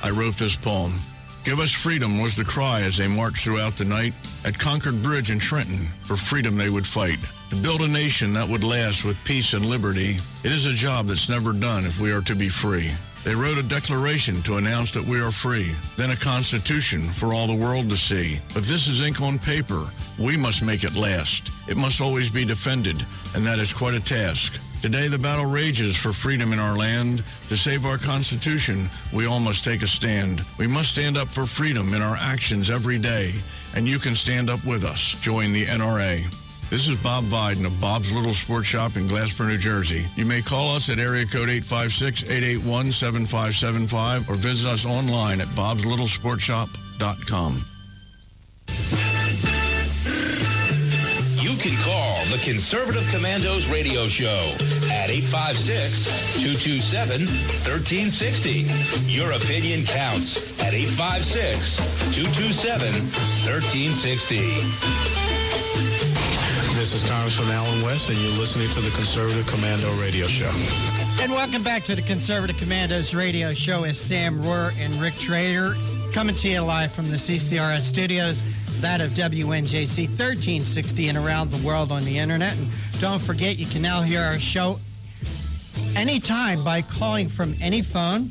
I wrote this poem. Give us freedom was the cry as they marched throughout the night. At Concord Bridge in Trenton, for freedom they would fight. To build a nation that would last with peace and liberty, it is a job that's never done if we are to be free. They wrote a declaration to announce that we are free, then a constitution for all the world to see. But this is ink on paper. We must make it last. It must always be defended, and that is quite a task. Today, the battle rages for freedom in our land. To save our Constitution, we all must take a stand. We must stand up for freedom in our actions every day, and you can stand up with us. Join the NRA. This is Bob Viden of Bob's Little Sports Shop in Glasper, New Jersey. You may call us at area code 856-881-7575 or visit us online at bobslittle.sportshop.com. You can call the Conservative Commandos radio show at 856-227-1360. Your opinion counts at 856-227-1360. This is Congressman Alan West, and you're listening to the Conservative Commando Radio Show. And welcome back to the Conservative Commandos Radio Show. As Sam Rohr and Rick Trader coming to you live from the CCRS studios, that of WNJC 1360 and around the world on the internet. And don't forget, you can now hear our show anytime by calling from any phone,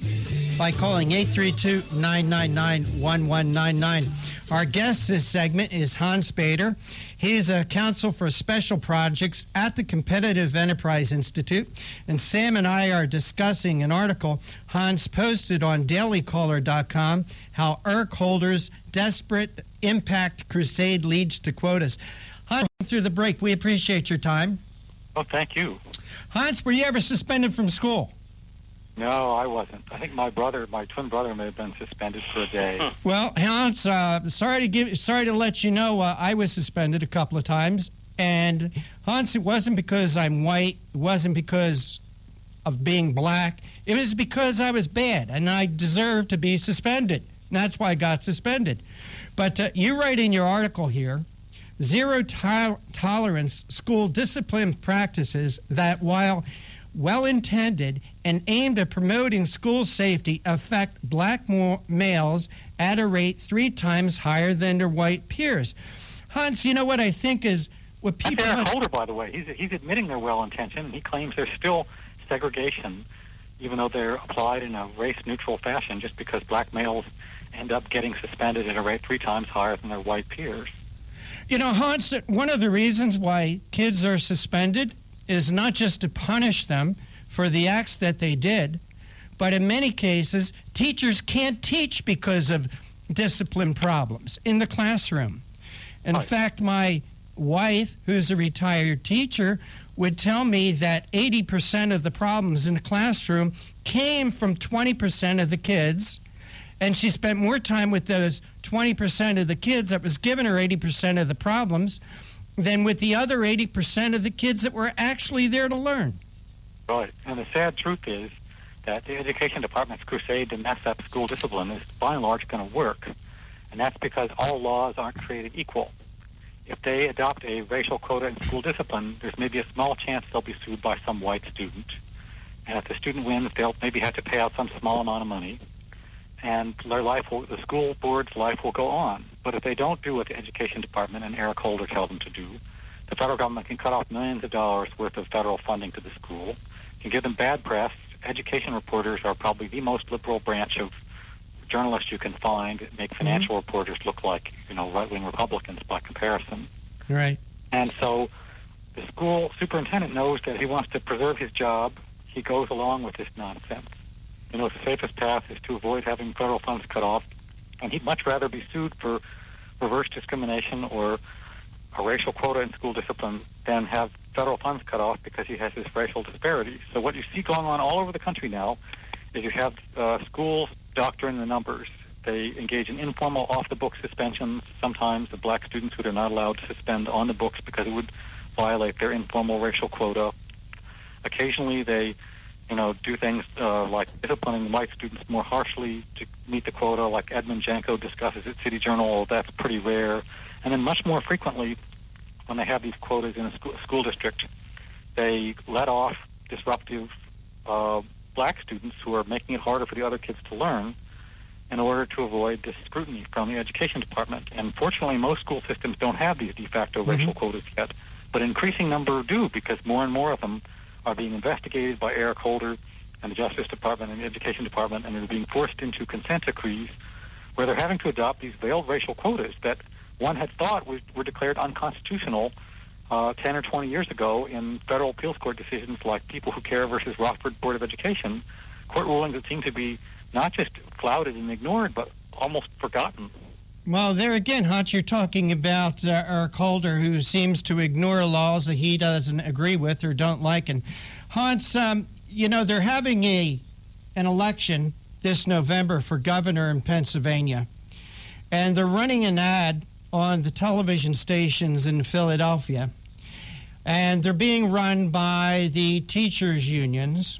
by calling 832-999-1199. Our guest this segment is Hans Bader. He's a counsel for special projects at the Competitive Enterprise Institute. And Sam and I are discussing an article Hans posted on dailycaller.com, how ERC holders' desperate impact crusade leads to quotas. Hans, through the break, we appreciate your time. Oh, thank you. Hans, were you ever suspended from school? No, I wasn't. I think my twin brother may have been suspended for a day. Well, Hans, sorry to let you know I was suspended a couple of times. And Hans, it wasn't because I'm white. It wasn't because of being black. It was because I was bad, and I deserved to be suspended. And that's why I got suspended. But you write in your article here, zero tolerance school discipline practices that, while well-intended and aimed at promoting school safety, affect black males at a rate 3 times higher than their white peers. Hans, you know what I think is what people... That's Eric Holder, by the way. He's admitting they're well-intentioned, and he claims there's still segregation, even though they're applied in a race-neutral fashion, just because black males end up getting suspended at a rate 3 times higher than their white peers. You know, Hans, one of the reasons why kids are suspended is not just to punish them for the acts that they did, but in many cases, teachers can't teach because of discipline problems in the classroom. In fact, my wife, who's a retired teacher, would tell me that 80% of the problems in the classroom came from 20% of the kids, and she spent more time with those 20% of the kids that was giving her 80% of the problems than with the other 80% of the kids that were actually there to learn. Right. And the sad truth is that the education department's crusade to mess up school discipline is by and large going to work. And that's because all laws aren't created equal. If they adopt a racial quota in school discipline, there's maybe a small chance they'll be sued by some white student. And if the student wins, they'll maybe have to pay out some small amount of money. And the school board's life will go on. But if they don't do what the education department and Eric Holder tell them to do, the federal government can cut off millions of dollars worth of federal funding to the school, can give them bad press. Education reporters are probably the most liberal branch of journalists you can find that make financial reporters look like, right-wing Republicans by comparison. Right. And so the school superintendent knows that he wants to preserve his job. He goes along with this nonsense. He knows the safest path is to avoid having federal funds cut off, and he'd much rather be sued for reverse discrimination or a racial quota in school discipline than have federal funds cut off because he has this racial disparity. So what you see going on all over the country now is you have schools doctoring the numbers. They engage in informal off-the-book suspensions sometimes of black students who are not allowed to suspend on the books because it would violate their informal racial quota. Occasionally they do things like disciplining white students more harshly to meet the quota, like Edmund Janko discusses at City Journal. That's pretty rare. And then much more frequently, when they have these quotas in a school district, they let off disruptive black students who are making it harder for the other kids to learn in order to avoid this scrutiny from the education department. And fortunately, most school systems don't have these de facto racial quotas yet, but an increasing number do, because more and more of them are being investigated by Eric Holder and the Justice Department and the Education Department, and they're being forced into consent decrees where they're having to adopt these veiled racial quotas that one had thought were declared unconstitutional 10 or 20 years ago in federal appeals court decisions like People Who Care versus Rockford Board of Education, court rulings that seem to be not just flouted and ignored, but almost forgotten. Well, there again, Hans, you're talking about Eric Holder, who seems to ignore laws that he doesn't agree with or don't like. And Hans, they're having an election this November for governor in Pennsylvania, and they're running an ad on the television stations in Philadelphia, and they're being run by the teachers' unions.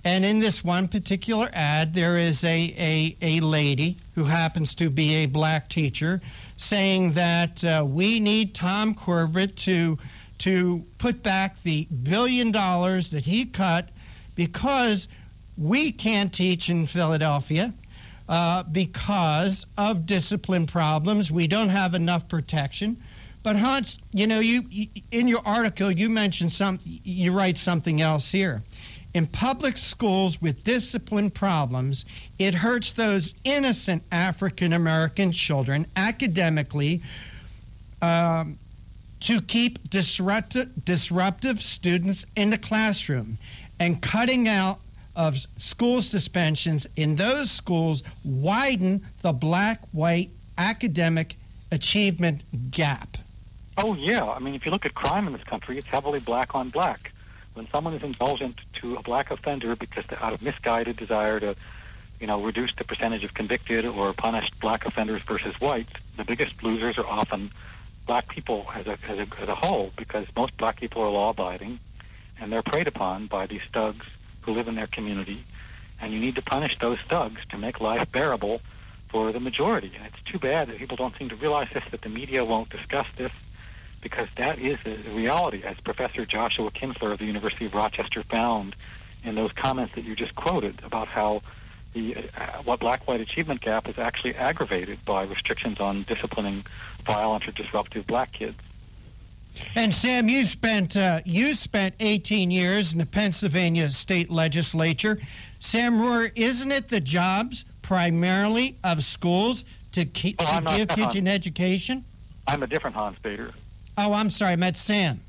And in this one particular ad, there is a lady who happens to be a black teacher saying that we need Tom Corbett to put back the $1 billion that he cut because we can't teach in Philadelphia because of discipline problems. We don't have enough protection. But Hans, you in your article you mentioned you write something else here. In public schools with discipline problems, it hurts those innocent African-American children academically to keep disruptive students in the classroom. And cutting out of school suspensions in those schools widen the black-white academic achievement gap. Oh, yeah. I mean, if you look at crime in this country, it's heavily black on black. When someone is indulgent to a black offender because they're out of misguided desire to, reduce the percentage of convicted or punished black offenders versus whites, the biggest losers are often black people as a whole, because most black people are law-abiding, and they're preyed upon by these thugs who live in their community. And you need to punish those thugs to make life bearable for the majority. And it's too bad that people don't seem to realize this, that the media won't discuss this, because that is a reality, as Professor Joshua Kinsler of the University of Rochester found in those comments that you just quoted about how what black-white achievement gap is actually aggravated by restrictions on disciplining violent or disruptive black kids. And Sam, you spent 18 years in the Pennsylvania state legislature. Sam Rohr, isn't it the jobs primarily of schools to give kids an education? I'm a different Hans Bader. Oh, I'm sorry. I meant Sam.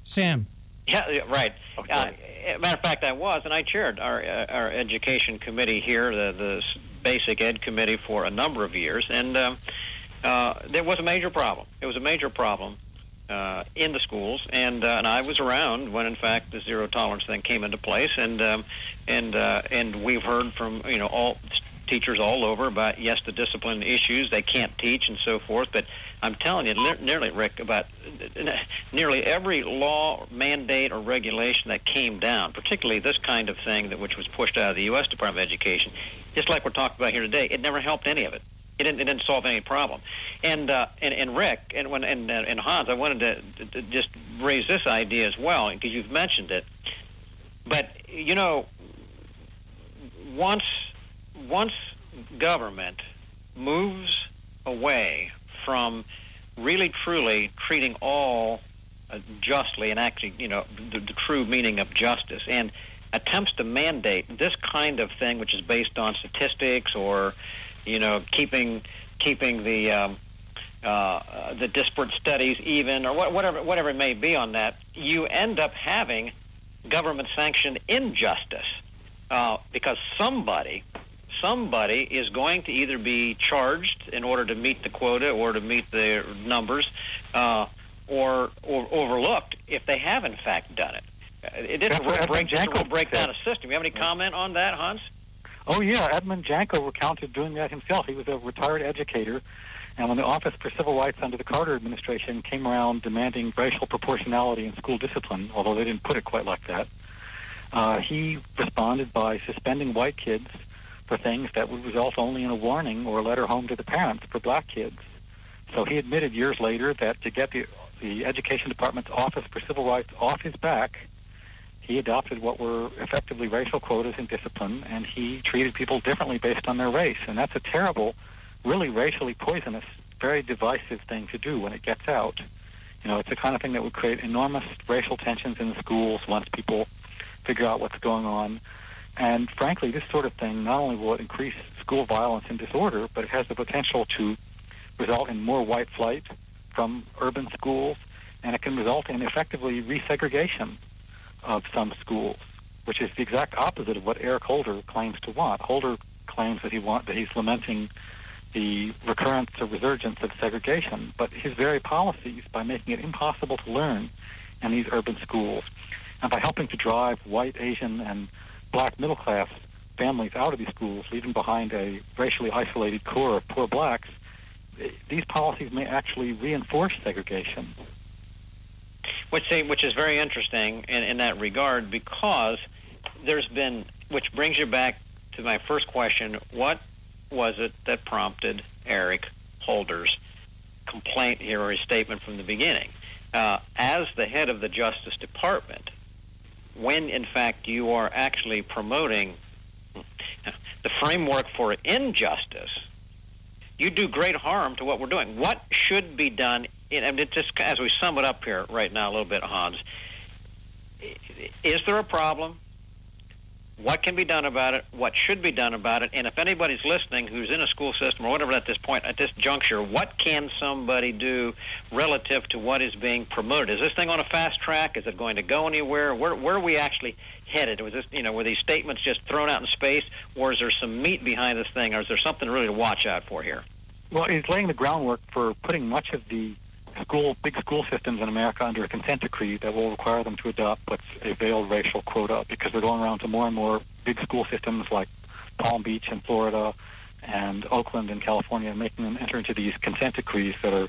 Sam. Yeah, right. Okay. Matter of fact, I was, and I chaired our education committee here, the basic ed committee, for a number of years, and there was a major problem. It was a major problem in the schools, and I was around when, in fact, the zero tolerance thing came into place, and we've heard from all teachers all over about, yes, the discipline issues, they can't teach and so forth, but I'm telling you, Rick, about nearly every law, mandate, or regulation that came down, particularly this kind of thing which was pushed out of the U.S. Department of Education, just like we're talking about here today, it never helped any of it. It didn't solve any problem. And Rick and Hans, I wanted to just raise this idea as well, because you've mentioned it. But once government moves away from really truly treating all justly, and actually the true meaning of justice, and attempts to mandate this kind of thing, which is based on statistics or keeping the disparate studies even, or whatever it may be on that, you end up having government-sanctioned injustice. because somebody is going to either be charged in order to meet the quota or to meet the numbers, or overlooked if they have in fact done it. It is a real breakdown of system. You have any comment on that, Hans? Oh, yeah. Edmund Janko recounted doing that himself. He was a retired educator, and when the Office for Civil Rights under the Carter administration came around demanding racial proportionality in school discipline, although they didn't put it quite like that, he responded by suspending white kids for things that would result only in a warning or a letter home to the parents for black kids. So he admitted years later that to get the Education Department's Office for Civil Rights off his back, he adopted what were effectively racial quotas in discipline, and he treated people differently based on their race. And that's a terrible, really racially poisonous, very divisive thing to do when it gets out. You know, it's the kind of thing that would create enormous racial tensions in the schools once people figure out what's going on. And frankly, this sort of thing, not only will it increase school violence and disorder, but it has the potential to result in more white flight from urban schools, and it can result in effectively resegregation of some schools, which is the exact opposite of what Eric Holder claims to want. Holder claims that he's lamenting the recurrence or resurgence of segregation, but his very policies, by making it impossible to learn in these urban schools, and by helping to drive white, Asian, and black middle-class families out of these schools, leaving behind a racially isolated core of poor blacks, these policies may actually reinforce segregation. Which is very interesting in that regard, because there's been, which brings you back to my first question, what was it that prompted Eric Holder's complaint here, or his statement from the beginning? As the head of the Justice Department, when in fact you are actually promoting the framework for injustice, you do great harm to what we're doing. What should be done, and it just as we sum it up here right now a little bit, Hans, is there a problem? What can be done about it? What should be done about it? And if anybody's listening who's in a school system or whatever at this point, at this juncture, what can somebody do relative to what is being promoted? Is this thing on a fast track? Is it going to go anywhere? Where are we actually headed? Was this, were these statements just thrown out in space, or is there some meat behind this thing, or is there something really to watch out for here? Well, he's laying the groundwork for putting much of the big school systems in America under a consent decree that will require them to adopt what's a veiled racial quota, because they're going around to more and more big school systems like Palm Beach in Florida and Oakland in California, and making them enter into these consent decrees that are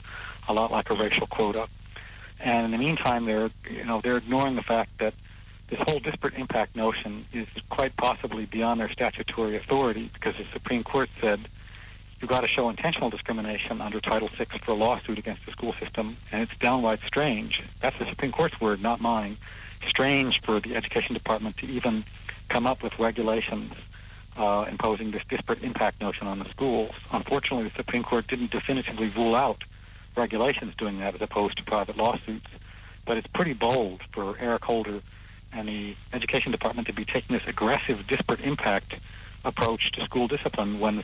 a lot like a racial quota. And in the meantime, they're ignoring the fact that this whole disparate impact notion is quite possibly beyond their statutory authority, because the Supreme Court said you've got to show intentional discrimination under Title VI for a lawsuit against the school system, and it's downright strange. That's the Supreme Court's word, not mine. Strange for the Education Department to even come up with regulations imposing this disparate impact notion on the schools. Unfortunately, the Supreme Court didn't definitively rule out regulations doing that as opposed to private lawsuits. But it's pretty bold for Eric Holder and the Education Department to be taking this aggressive disparate impact approach to school discipline when the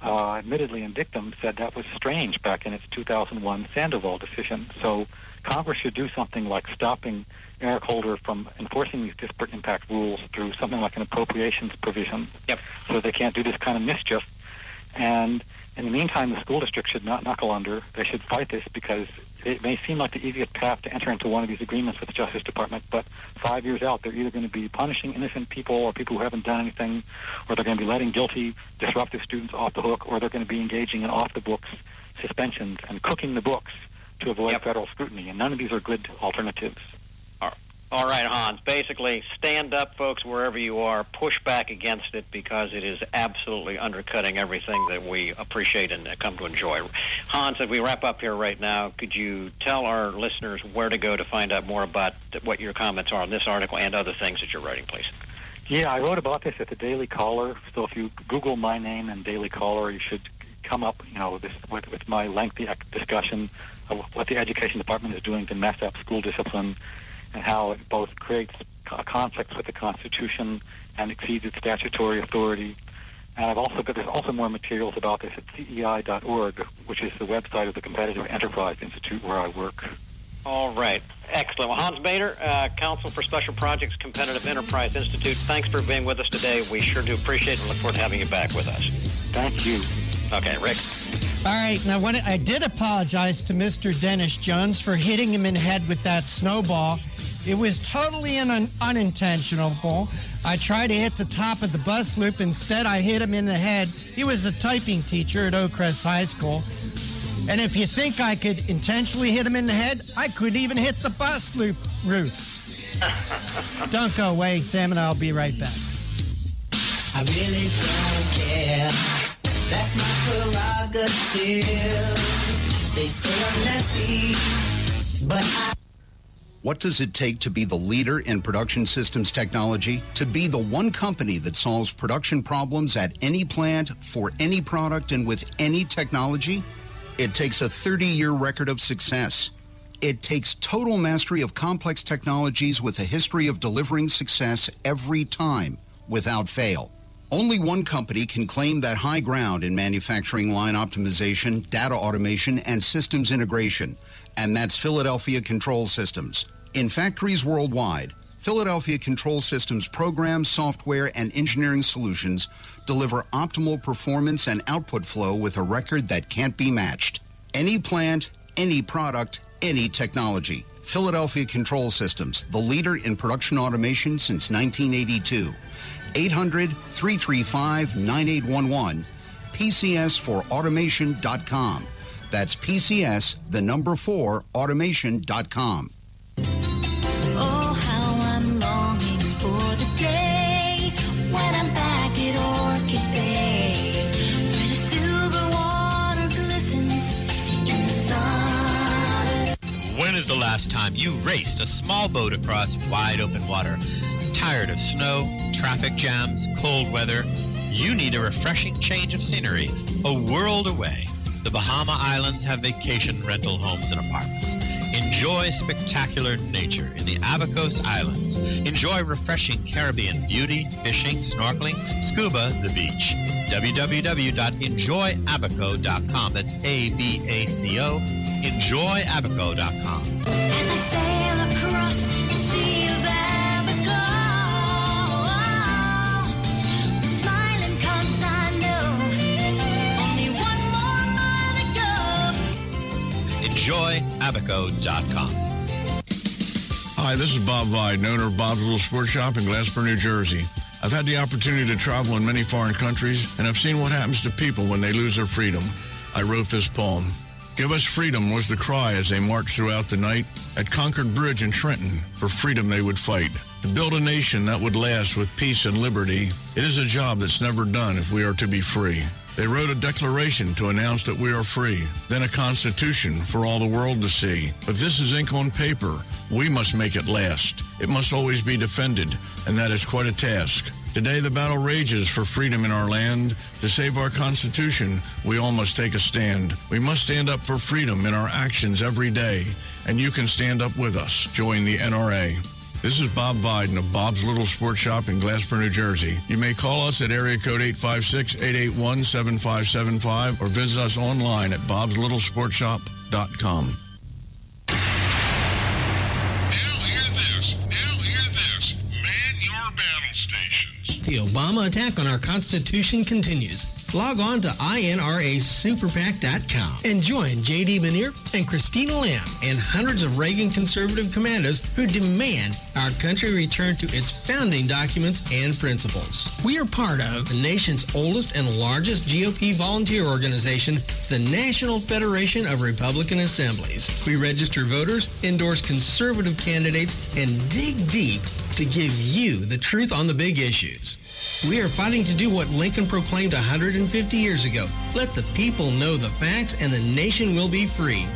admittedly in dictum said that was strange back in its 2001 Sandoval decision. So Congress should do something like stopping Eric Holder from enforcing these disparate impact rules through something like an appropriations provision, so they can't do this kind of mischief. And in the meantime, the school district should not knuckle under. They should fight this, because it may seem like the easiest path to enter into one of these agreements with the Justice Department, but 5 years out, they're either going to be punishing innocent people or people who haven't done anything, or they're going to be letting guilty, disruptive students off the hook, or they're going to be engaging in off-the-books suspensions and cooking the books to avoid federal scrutiny, and none of these are good alternatives. All right, Hans. Basically, stand up, folks, wherever you are. Push back against it, because it is absolutely undercutting everything that we appreciate and come to enjoy. Hans, as we wrap up here right now, could you tell our listeners where to go to find out more about what your comments are on this article and other things that you're writing, please? Yeah, I wrote about this at the Daily Caller. So if you Google my name and Daily Caller, you should come up, with my lengthy discussion of what the Education Department is doing to mess up school discipline, and how it both creates conflicts with the Constitution and exceeds its statutory authority. And there's also more materials about this at CEI.org, which is the website of the Competitive Enterprise Institute where I work. All right. Excellent. Well, Hans Bader, Council for Special Projects, Competitive Enterprise Institute, thanks for being with us today. We sure do appreciate it and look forward to having you back with us. Thank you. Okay, Rick. All right, now I did apologize to Mr. Dennis Jones for hitting him in the head with that snowball. It was totally unintentional. I tried to hit the top of the bus loop. Instead, I hit him in the head. He was a typing teacher at Oak Crest High School. And if you think I could intentionally hit him in the head, I couldn't even hit the bus loop roof. Don't go away, Sam, and I'll be right back. I really don't care. That's my prerogative. They say I'm nasty, but I... What does it take to be the leader in production systems technology? To be the one company that solves production problems at any plant, for any product, and with any technology? It takes a 30-year record of success. It takes total mastery of complex technologies with a history of delivering success every time, without fail. Only one company can claim that high ground in manufacturing line optimization, data automation, and systems integration, and that's Philadelphia Control Systems. In factories worldwide, Philadelphia Control Systems programs, software, and engineering solutions deliver optimal performance and output flow with a record that can't be matched. Any plant, any product, any technology. Philadelphia Control Systems, the leader in production automation since 1982. 800-335-9811, PCS4automation.com. That's PCS, the number 4, automation.com. Oh, how I'm longing for the day when I'm back at Orchid Bay, where the silver water glistens in the sun. When is the last time you raced a small boat across wide open water? Tired of snow, traffic jams, cold weather? You need a refreshing change of scenery, a world away. The Bahama Islands have vacation rental homes and apartments. Enjoy spectacular nature in the Abacos Islands. Enjoy refreshing Caribbean beauty, fishing, snorkeling, scuba, the beach. www.enjoyabaco.com. That's ABACO. Enjoyabaco.com. As I sail across the Sea of Abaco, smiling 'cause I know only one more mile to go. Enjoyabaco.com. Hi, this is Bob Viden, owner of Bob's Little Sports Shop in Glassboro, New Jersey. I've had the opportunity to travel in many foreign countries, and I've seen what happens to people when they lose their freedom. I wrote this poem. Give us freedom was the cry as they marched throughout the night. At Concord Bridge in Trenton, for freedom they would fight. To build a nation that would last with peace and liberty, it is a job that's never done if we are to be free. They wrote a declaration to announce that we are free, then a constitution for all the world to see. But this is ink on paper. We must make it last. It must always be defended, and that is quite a task. Today the battle rages for freedom in our land. To save our Constitution, we all must take a stand. We must stand up for freedom in our actions every day, and you can stand up with us. Join the NRA. This is Bob Viden of Bob's Little Sports Shop in Glassboro, New Jersey. You may call us at area code 856-881-7575 or visit us online at bobslittlesportshop.com. The Obama attack on our Constitution continues. Log on to INRASuperPAC.com and join J.D. Manier and Christina Lamb and hundreds of Reagan conservative commandos who demand our country return to its founding documents and principles. We are part of the nation's oldest and largest GOP volunteer organization, the National Federation of Republican Assemblies. We register voters, endorse conservative candidates, and dig deep to give you the truth on the big issues. We are fighting to do what Lincoln proclaimed 150 years ago. Let the people know the facts and the nation will be free.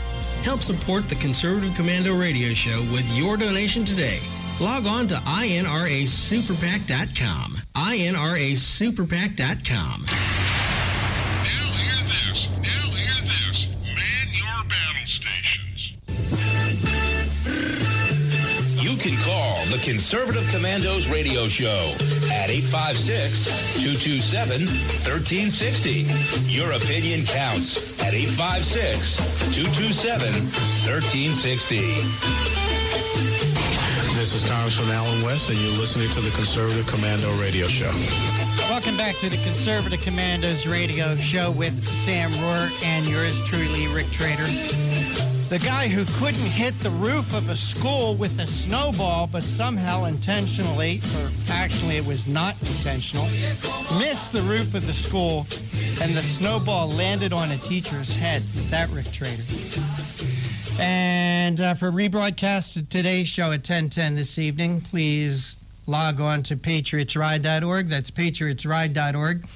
Help support the Conservative Commando Radio Show with your donation today. Log on to INRASuperPAC.com. INRASuperPAC.com. Now hear this. Man your battle stations. You can call the Conservative Commandos Radio Show at 856-227-1360. Your opinion counts. at 856-227-1360. This is Congressman Alan West, and you're listening to the Conservative Commando Radio Show. Welcome back to the Conservative Commandos Radio Show with Sam Rohr and yours truly, Rick Trader. The guy who couldn't hit the roof of a school with a snowball, but somehow intentionally, or actually it was not intentional, missed the roof of the school, and the snowball landed on a teacher's head. That Rick Trader. And for rebroadcast of today's show at 10:10 this evening, please log on to patriotsride.org. That's patriotsride.org.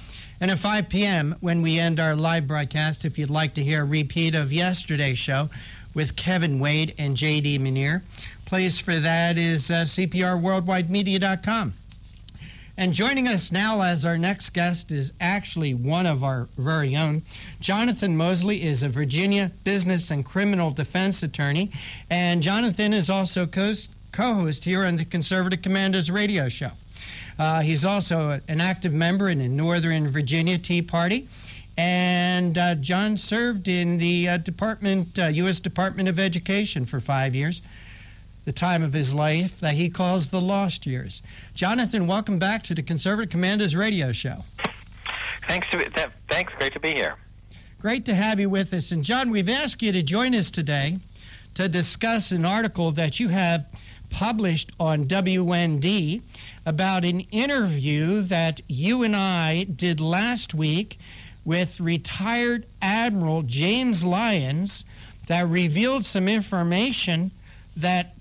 And at 5 p.m., when we end our live broadcast, if you'd like to hear a repeat of yesterday's show with Kevin Wade and J.D. Muneer, place for that is cprworldwidemedia.com. And joining us now as our next guest is actually one of our very own. Jonathan Mosley is a Virginia business and criminal defense attorney, and Jonathan is also co-host here on the Conservative Commandos Radio Show. He's also an active member in the Northern Virginia Tea Party, and John served in the U.S. Department of Education for 5 years, the time of his life that he calls the lost years. Jonathan, welcome back to the Conservative Commandos Radio Show. Thanks. Great to be here. Great to have you with us. And John, we've asked you to join us today to discuss an article that you have published on WND about an interview that you and I did last week with retired Admiral James Lyons that revealed some information that,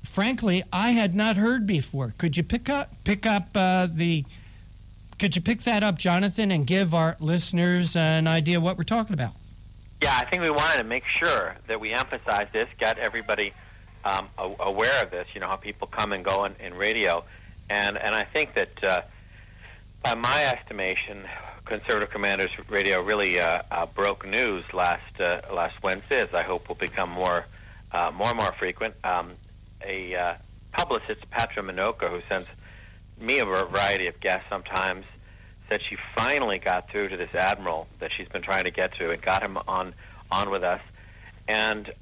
frankly, I had not heard before. Could you pick that up, Jonathan, and give our listeners an idea what we're talking about? Yeah, I think we wanted to make sure that we emphasize this, get everybody aware of this, how people come and go in radio. And I think that by my estimation, Conservative Commandos Radio really broke news last Wednesday, as I hope will become more and more frequent. A publicist, Patra Minoka, who sends me a variety of guests sometimes, said she finally got through to this admiral that she's been trying to get to and got him on with us. And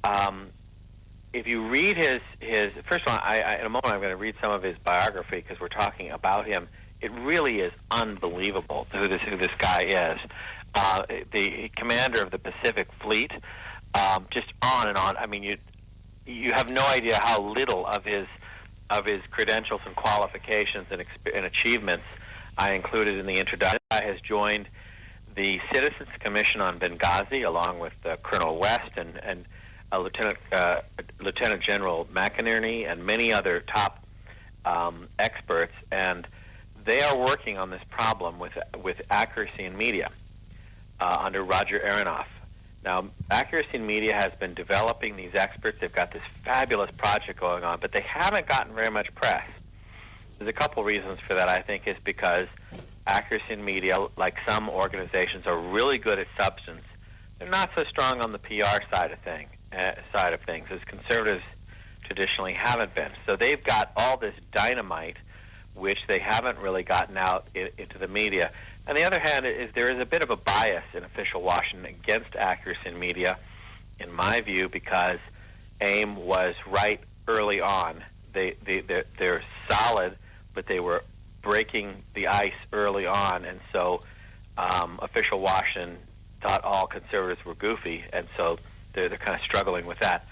if you read his first of all, in a moment I'm going to read some of his biography because we're talking about him. It really is unbelievable who this guy is. The commander of the Pacific Fleet, just on and on. I mean, you have no idea how little of his credentials and qualifications and achievements I included in the introduction. He has joined the Citizens Commission on Benghazi along with Colonel West and Lieutenant General McInerney and many other top experts, and they are working on this problem with Accuracy in Media under Roger Aronoff. Now, Accuracy in Media has been developing these experts. They've got this fabulous project going on, but they haven't gotten very much press. There's a couple reasons for that, I think, is because Accuracy in Media, like some organizations, are really good at substance. They're not so strong on the PR side of things, as conservatives traditionally haven't been. So they've got all this dynamite, which they haven't really gotten out into the media. On the other hand, there is a bit of a bias in official Washington against Accuracy in Media, in my view, because AIM was right early on. They're solid, but they were breaking the ice early on, and so official Washington thought all conservatives were goofy, and so they're kind of struggling with that.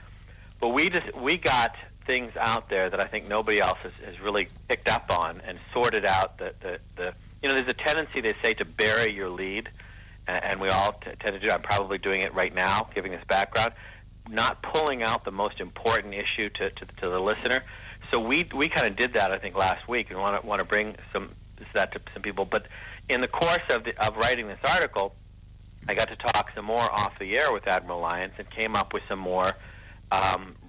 But we got things out there that I think nobody else has really picked up on and sorted out there's a tendency, they say, to bury your lead, and we all tend to do it. I'm probably doing it right now, giving this background, not pulling out the most important issue to the listener. So we kind of did that, I think, last week, and want to bring that to some people. But in the course of writing this article, I got to talk some more off the air with Admiral Lyons and came up with some more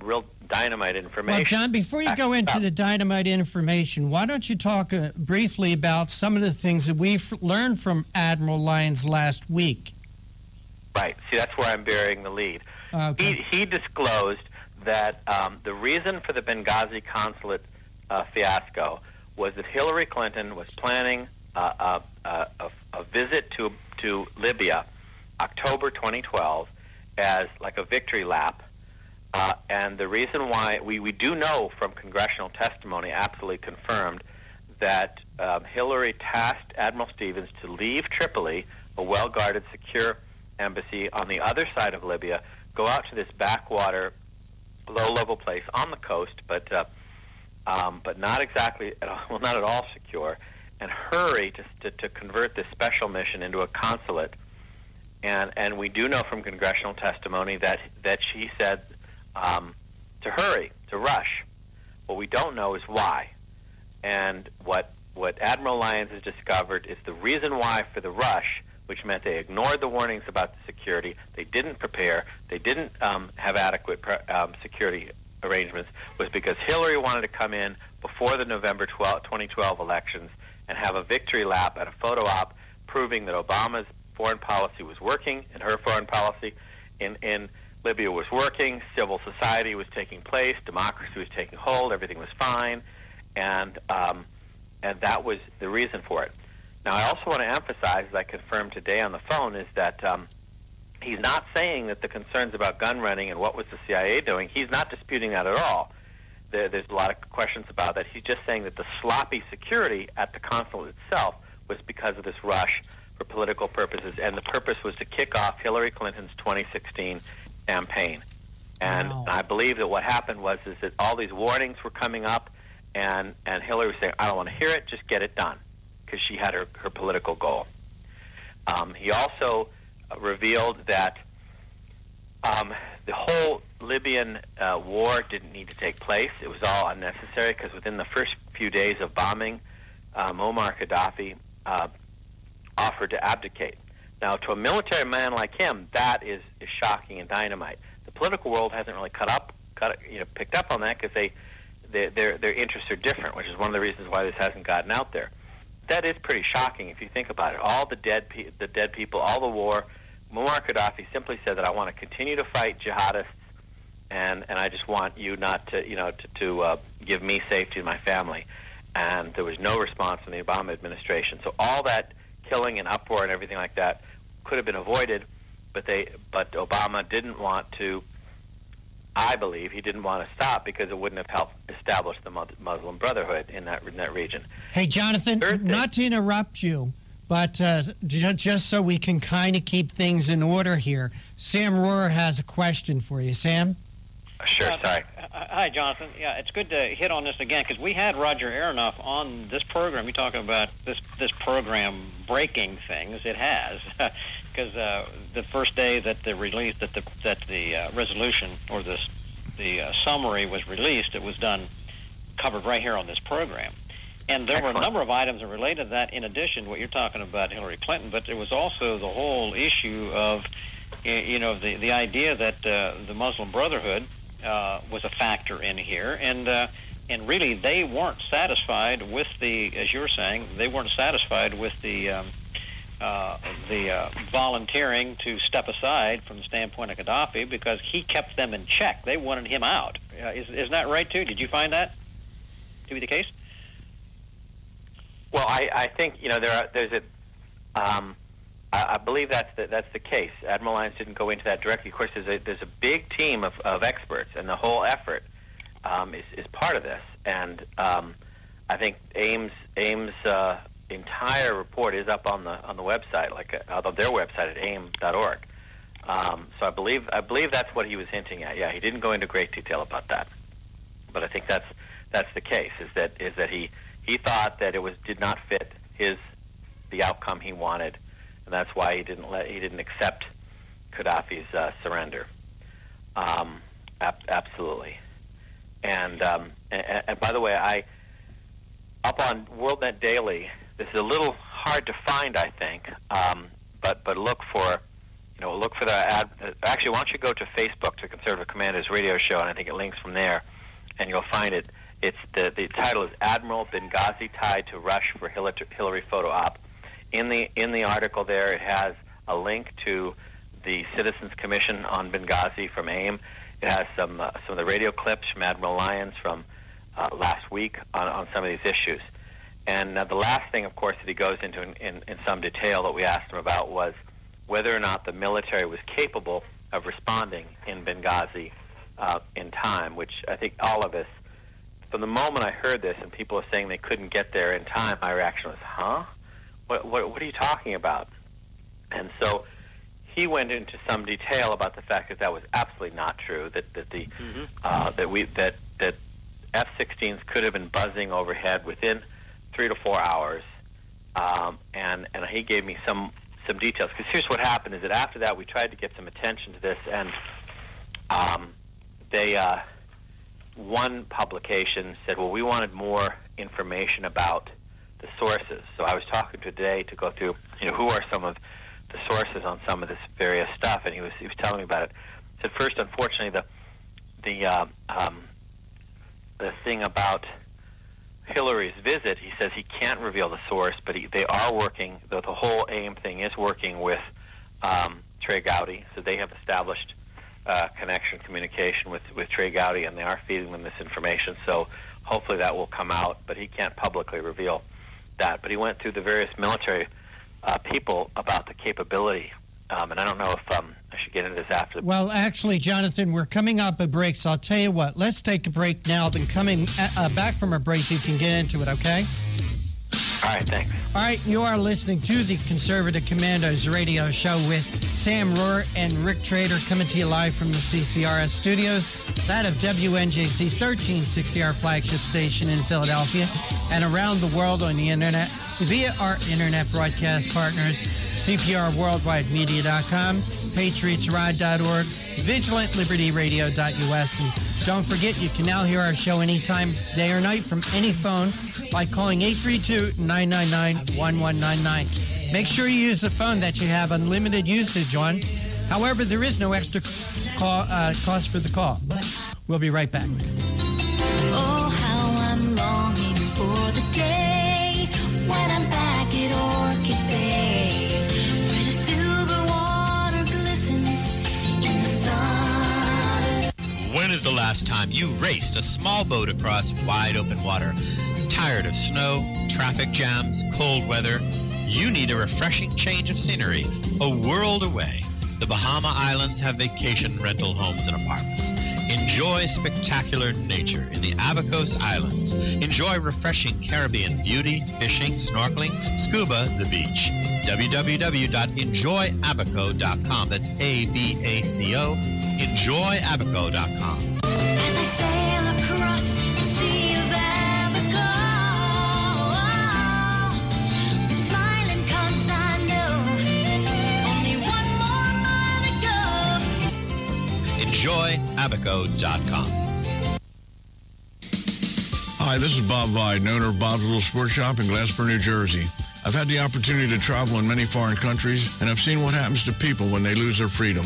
real dynamite information. Well, John, before you go into the dynamite information, why don't you talk briefly about some of the things that we've learned from Admiral Lyons last week? Right. See, that's where I'm burying the lead. Okay. He disclosed that the reason for the Benghazi consulate fiasco was that Hillary Clinton was planning a visit to Libya, October 2012, as like a victory lap. And the reason why we do know from congressional testimony, absolutely confirmed, that Hillary tasked Admiral Stevens to leave Tripoli, a well-guarded, secure embassy on the other side of Libya, go out to this backwater, low-level place on the coast, but not exactly, not at all secure, and hurry to convert this special mission into a consulate. And we do know from congressional testimony that she said to hurry, to rush. What we don't know is why. And what Admiral Lyons has discovered is the reason why for the rush, which meant they ignored the warnings about the security, they didn't prepare, they didn't have adequate security arrangements, was because Hillary wanted to come in before the November 2012 elections and have a victory lap and a photo op proving that Obama's foreign policy was working and her foreign policy in Libya was working, civil society was taking place, democracy was taking hold, everything was fine, and that was the reason for it. Now, I also want to emphasize, as I confirmed today on the phone, is that he's not saying that the concerns about gun running and what was the CIA doing, he's not disputing that at all. There's a lot of questions about that. He's just saying that the sloppy security at the consulate itself was because of this rush for political purposes, and the purpose was to kick off Hillary Clinton's 2016 campaign. And I believe that what happened was that all these warnings were coming up, and Hillary was saying, I don't want to hear it, just get it done, because she had her political goal. He also revealed that the whole Libyan war didn't need to take place. It was all unnecessary, because within the first few days of bombing, Muammar Gaddafi offered to abdicate. Now, to a military man like him, that is shocking and dynamite. The political world hasn't really picked up on that, because their interests are different, which is one of the reasons why this hasn't gotten out there. That is pretty shocking if you think about it. All the dead people, all the war. Muammar Gaddafi simply said that I want to continue to fight jihadists, and I just want you not to give me safety and my family. And there was no response from the Obama administration. So all that killing and uproar and everything like that could have been avoided, but Obama didn't want to. I believe he didn't want to stop because it wouldn't have helped establish the Muslim Brotherhood in that region. Hey, Jonathan, not to interrupt you, but just so we can kind of keep things in order here, Sam Rohrer has a question for you. Sam? Sure, sorry. Hi, Jonathan. Yeah, it's good to hit on this again, because we had Roger Aronoff on this program. You're talking about this program breaking things. It has, because the first day that the release that the resolution or the summary was released, it was covered right here on this program. And there were a number of items that related to that, in addition to what you're talking about, Hillary Clinton, but there was also the whole issue of, the idea that the Muslim Brotherhood was a factor in here, and really they weren't satisfied with as you were saying, they weren't satisfied with the volunteering to step aside from the standpoint of Gaddafi, because he kept them in check. They wanted him out. Isn't that right too? Did you find that to be the case? Well, I think I believe that's the case. Admiral Lyons didn't go into that directly. Of course, there's a big team of experts, and the whole effort is part of this. And I think AIM's entire report is up on the website, on their website at aim.org. So I believe that's what he was hinting at. Yeah, he didn't go into great detail about that, but I think that's the case. Is that he thought that did not fit the outcome he wanted. And that's why he didn't accept Gaddafi's surrender. Absolutely. And by the way, up on WorldNet Daily, this is a little hard to find, I think. But look for the ad. Actually, why don't you go to Facebook to Conservative Commandos Radio Show, and I think it links from there, and you'll find it. It's the title is Admiral Benghazi Tied to Rush for Hillary Photo Op. In the article there, it has a link to the Citizens Commission on Benghazi from AIM. It has some of the radio clips from Admiral Lyons from last week on some of these issues. And the last thing, of course, that he goes into in some detail that we asked him about was whether or not the military was capable of responding in Benghazi in time, which I think all of us, from the moment I heard this and people are saying they couldn't get there in time, my reaction was, huh? What are you talking about? And so he went into some detail about the fact that that was absolutely not true, that F-16s could have been buzzing overhead within 3 to 4 hours, and he gave me some details. Because here's what happened: is that after that we tried to get some attention to this, and one publication said, well, we wanted more information about the sources. So I was talking today to go through, who are some of the sources on some of this various stuff, and he was telling me about it. He said, first, unfortunately, the thing about Hillary's visit, he says he can't reveal the source, but they are working. The whole AIM thing is working with Trey Gowdy, so they have established communication with Trey Gowdy, and they are feeding them this information. So hopefully that will come out, but he can't publicly reveal that. But he went through the various military people about the capability, and I don't know if I should get into this after. Well, actually, Jonathan, we're coming up a break, so I'll tell you what. Let's take a break now, then coming back from a break, you can get into it, okay? All right, thanks. All right, you are listening to the Conservative Commandos radio show with Sam Rohr and Rick Trader, coming to you live from the CCRS studios, that of WNJC 1360, our flagship station in Philadelphia, and around the world on the internet via our internet broadcast partners, CPRWorldwideMedia.com, PatriotsRide.org, VigilantLibertyRadio.us, and don't forget, you can now hear our show anytime, day or night, from any phone by calling 832-999-1199. Make sure you use the phone that you have unlimited usage on. However, there is no extra cost for the call. We'll be right back. Oh, how I'm longing for the day when I'm back at Orchid Bay, where the silver water glistens in the sun. When is the last time you raced a small boat across wide open water? Tired of snow, traffic jams, cold weather? You need a refreshing change of scenery, a world away. The Bahama Islands have vacation rental homes and apartments. Enjoy spectacular nature in the Abacos Islands. Enjoy refreshing Caribbean beauty, fishing, snorkeling, scuba, the beach. www.enjoyabaco.com. That's ABACO. EnjoyAbaco.com. As I sail across the Sea of Abaco, smiling 'cause I know only one more mile to go. EnjoyAbaco.com. Hi, this is Bob Viden, owner of Bob's Little Sports Shop in Glasper, New Jersey. I've had the opportunity to travel in many foreign countries, and I've seen what happens to people when they lose their freedom.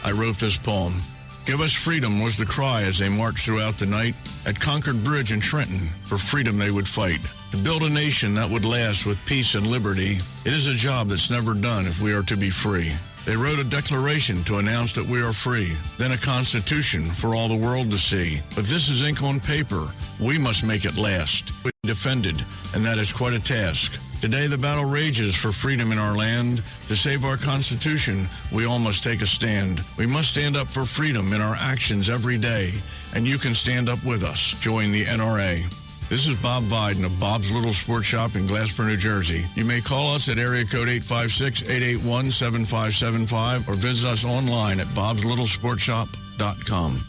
I wrote this poem. Give us freedom was the cry as they marched throughout the night. At Concord Bridge in Trenton, for freedom they would fight. To build a nation that would last with peace and liberty, it is a job that's never done if we are to be free. They wrote a declaration to announce that we are free, then a constitution for all the world to see. But this is ink on paper. We must make it last. We defended, and that is quite a task. Today the battle rages for freedom in our land. To save our Constitution, we all must take a stand. We must stand up for freedom in our actions every day, and you can stand up with us. Join the NRA. This is Bob Viden of Bob's Little Sports Shop in Glasper, New Jersey. You may call us at area code 856-881-7575 or visit us online at bobslittle.sportshop.com.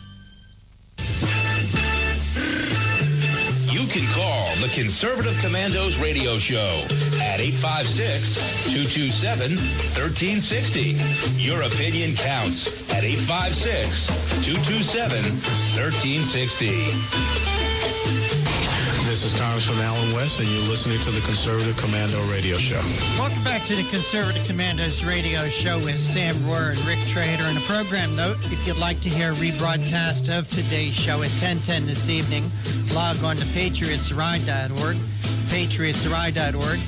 You can call the Conservative Commandos radio show at 856-227-1360. Your opinion counts at 856-227-1360. This is Congressman Alan West, and you're listening to the Conservative Commando Radio Show. Welcome back to the Conservative Commandos radio show with Sam Rohr and Rick Trader. And a program note, if you'd like to hear a rebroadcast of today's show at 10:10 this evening, log on to patriotsride.org, patriotsride.org.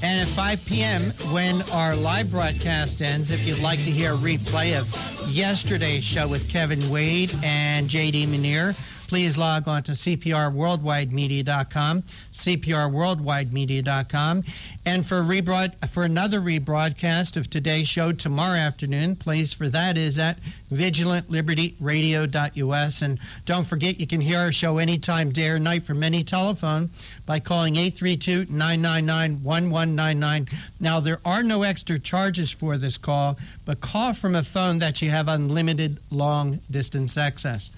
And at 5 p.m., when our live broadcast ends, if you'd like to hear a replay of yesterday's show with Kevin Wade and J.D. Muneer, please log on to CPRWorldwideMedia.com, CPRWorldwideMedia.com. And for another rebroadcast of today's show tomorrow afternoon, place for that is at VigilantLibertyRadio.us. And don't forget, you can hear our show anytime, day or night, from any telephone by calling 832-999-1199. Now, there are no extra charges for this call, but call from a phone that you have unlimited long-distance access.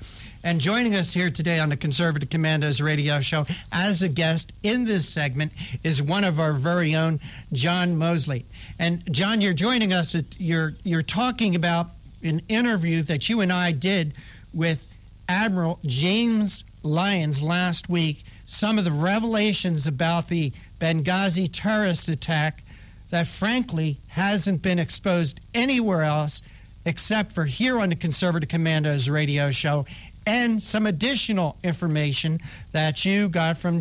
And joining us here today on the Conservative Commandos radio show as a guest in this segment is one of our very own, John Mosley. And John, you're joining us. You're talking about an interview that you and I did with Admiral James Lyons last week, some of the revelations about the Benghazi terrorist attack that frankly hasn't been exposed anywhere else except for here on the Conservative Commandos radio show, and some additional information that you got from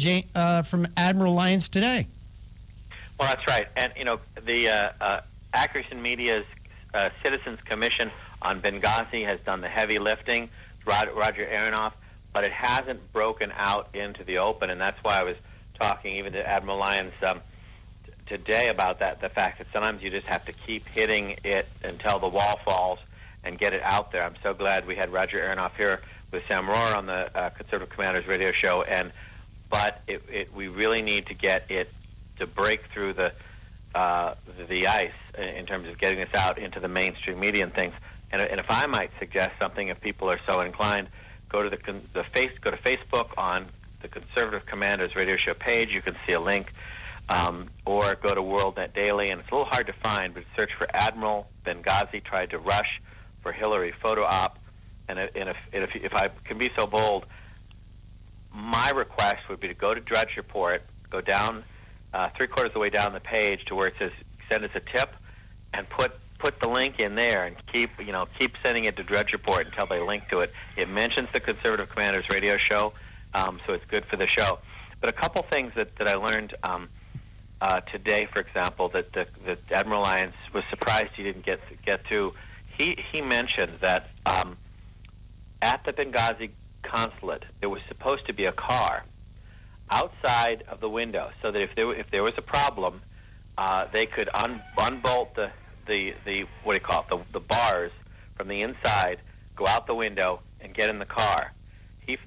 Admiral Lyons today. Well, that's right. And, the Accuracy Media's Citizens Commission on Benghazi has done the heavy lifting, Roger Aronoff, but it hasn't broken out into the open, and that's why I was talking even to Admiral Lyons today about that, the fact that sometimes you just have to keep hitting it until the wall falls and get it out there. I'm so glad we had Roger Aronoff here with Sam Rohrer on the Conservative Commanders radio show, but we really need to get it to break through the ice in terms of getting this out into the mainstream media and things. And if I might suggest something, if people are so inclined, go to Facebook on the Conservative Commanders radio show page. You can see a link. Or go to WorldNet Daily, and it's a little hard to find, but search for Admiral Benghazi tried to rush for Hillary photo op. And if I can be so bold, my request would be to go to Drudge Report, go down 3/4 of the way down the page to where it says send us a tip, and put the link in there, and keep sending it to Drudge Report until they link to it. It mentions the Conservative Commanders radio show, so it's good for the show. But a couple things that I learned today, for example, that Admiral Lyons was surprised he didn't get to. He mentioned that at the Benghazi consulate there was supposed to be a car outside of the window, so that if there was a problem, they could unbolt the what do you call it, the bars from the inside, go out the window, and get in the car.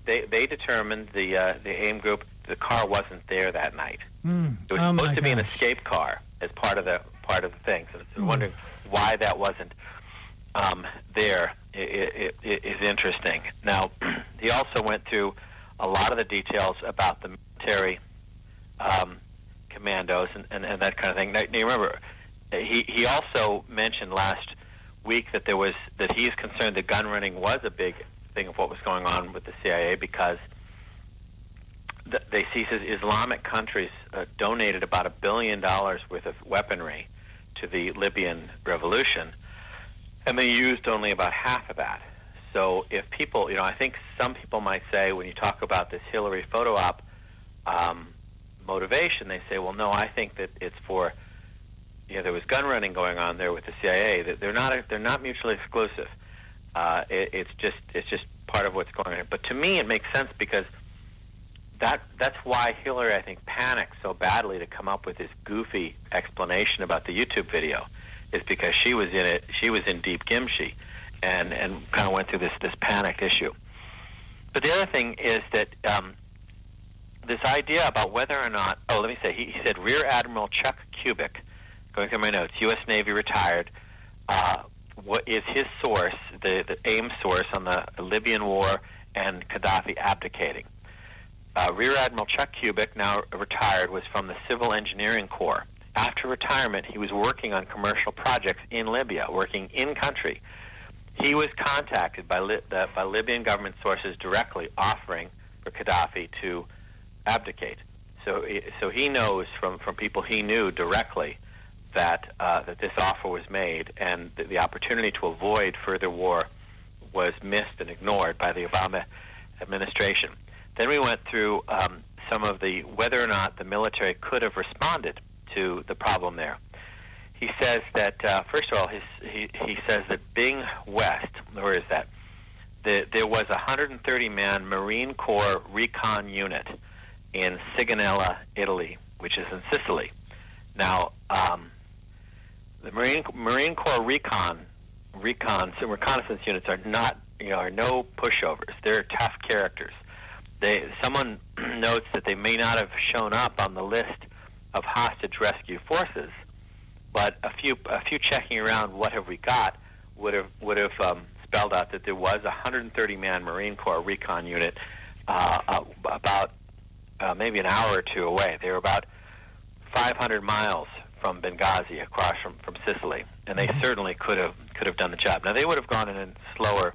They determined, the AIM group, the car wasn't there that night. It was supposed to be an escape car as part of the thing. So I'm wondering why that wasn't there. It is interesting. Now, he also went through a lot of the details about the military commandos and that kind of thing. Now, you remember, he also mentioned last week that he's concerned that gun running was a big thing of what was going on with the CIA, because they see Islamic countries donated about $1 billion worth of weaponry to the Libyan revolution, and they used only about half of that. So if people, I think some people might say, when you talk about this Hillary photo op motivation, they say, well, no, I think that it's for, there was gun running going on there with the CIA. That they're not mutually exclusive. It's just part of what's going on. But to me, it makes sense, because that's why Hillary, I think, panicked so badly to come up with this goofy explanation about the YouTube video, is because she was in it. She was in deep gimshi, and kind of went through this panic issue. But the other thing is that this idea about whether or not, let me say, he said Rear Admiral Chuck Kubik, going through my notes, U.S. Navy retired, what is his source, the AIM source on the Libyan war and Gaddafi abdicating. Rear Admiral Chuck Kubik, now retired, was from the Civil Engineering Corps. After retirement, he was working on commercial projects in Libya, working in-country. He was contacted by Libyan government sources directly, offering for Gaddafi to abdicate. So he knows from people he knew directly that this offer was made, and the opportunity to avoid further war was missed and ignored by the Obama administration. Then we went through some of whether or not the military could have responded to the problem there. He says that, first of all, he says that Bing West, where is that? there was a 130-man Marine Corps recon unit in Sigonella, Italy, which is in Sicily. Now, the Marine Corps reconnaissance units are not, are no pushovers. They're tough characters. Someone notes that they may not have shown up on the list of hostage rescue forces, but a few checking around what have we got would have spelled out that there was a 130-man Marine Corps recon unit about maybe an hour or two away. They were about 500 miles from Benghazi, across from Sicily, and they certainly could have done the job. Now, they would have gone in a slower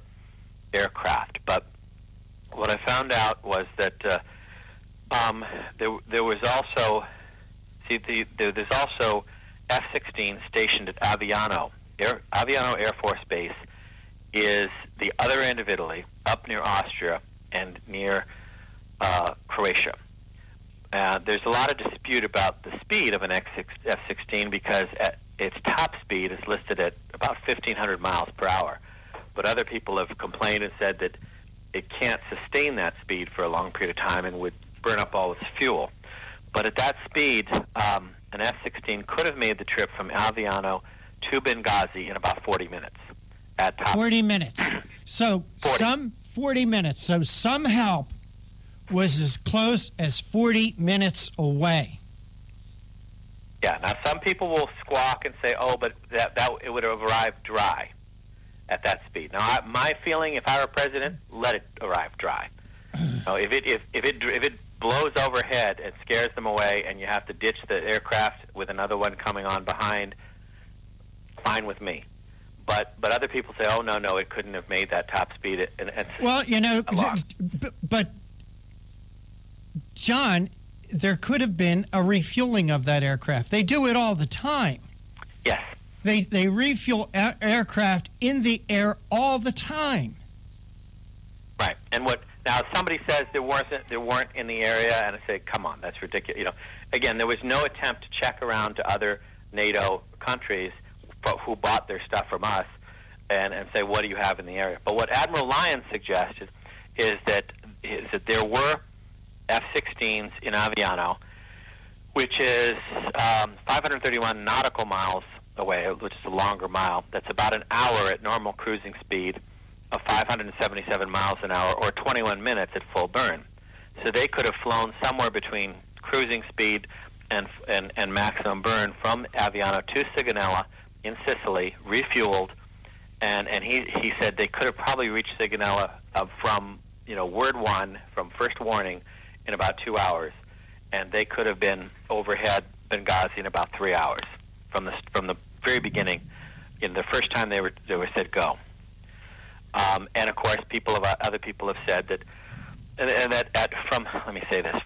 aircraft, but what I found out was that there was also there's also F-16 stationed at Aviano. Aviano Air Force Base is the other end of Italy, up near Austria and near Croatia. There's a lot of dispute about the speed of an F-16 because its top speed is listed at about 1,500 miles per hour. But other people have complained and said that it can't sustain that speed for a long period of time and would burn up all its fuel. But at that speed, an F-16 could have made the trip from Aviano to Benghazi in about 40 minutes. At top 40 minutes. So 40 minutes. So some help was as close as 40 minutes away. Yeah. Now some people will squawk and say, "Oh, but that it would have arrived dry at that speed." Now, my feeling, if I were president, let it arrive dry. If it blows overhead and scares them away, and you have to ditch the aircraft with another one coming on behind, fine with me. But other people say, "Oh, no, it couldn't have made that top speed." Well, but John, there could have been a refueling of that aircraft. They do it all the time. Yes. They refuel aircraft in the air all the time. Right. And now somebody says there weren't in the area, and I say, come on, that's ridiculous. Again, there was no attempt to check around to other NATO countries who bought their stuff from us and say, what do you have in the area? But what Admiral Lyons suggested is that there were F-16s in Aviano, which is 531 nautical miles away, which is a longer mile. That's about an hour at normal cruising speed of 577 miles an hour, or 21 minutes at full burn. So they could have flown somewhere between cruising speed and maximum burn from Aviano to Sigonella in Sicily, refueled, and he said they could have probably reached Sigonella from word one, from first warning, in about 2 hours, and they could have been overhead Benghazi in about 3 hours from the very beginning. In the first time they were said go, and of course other people have said that,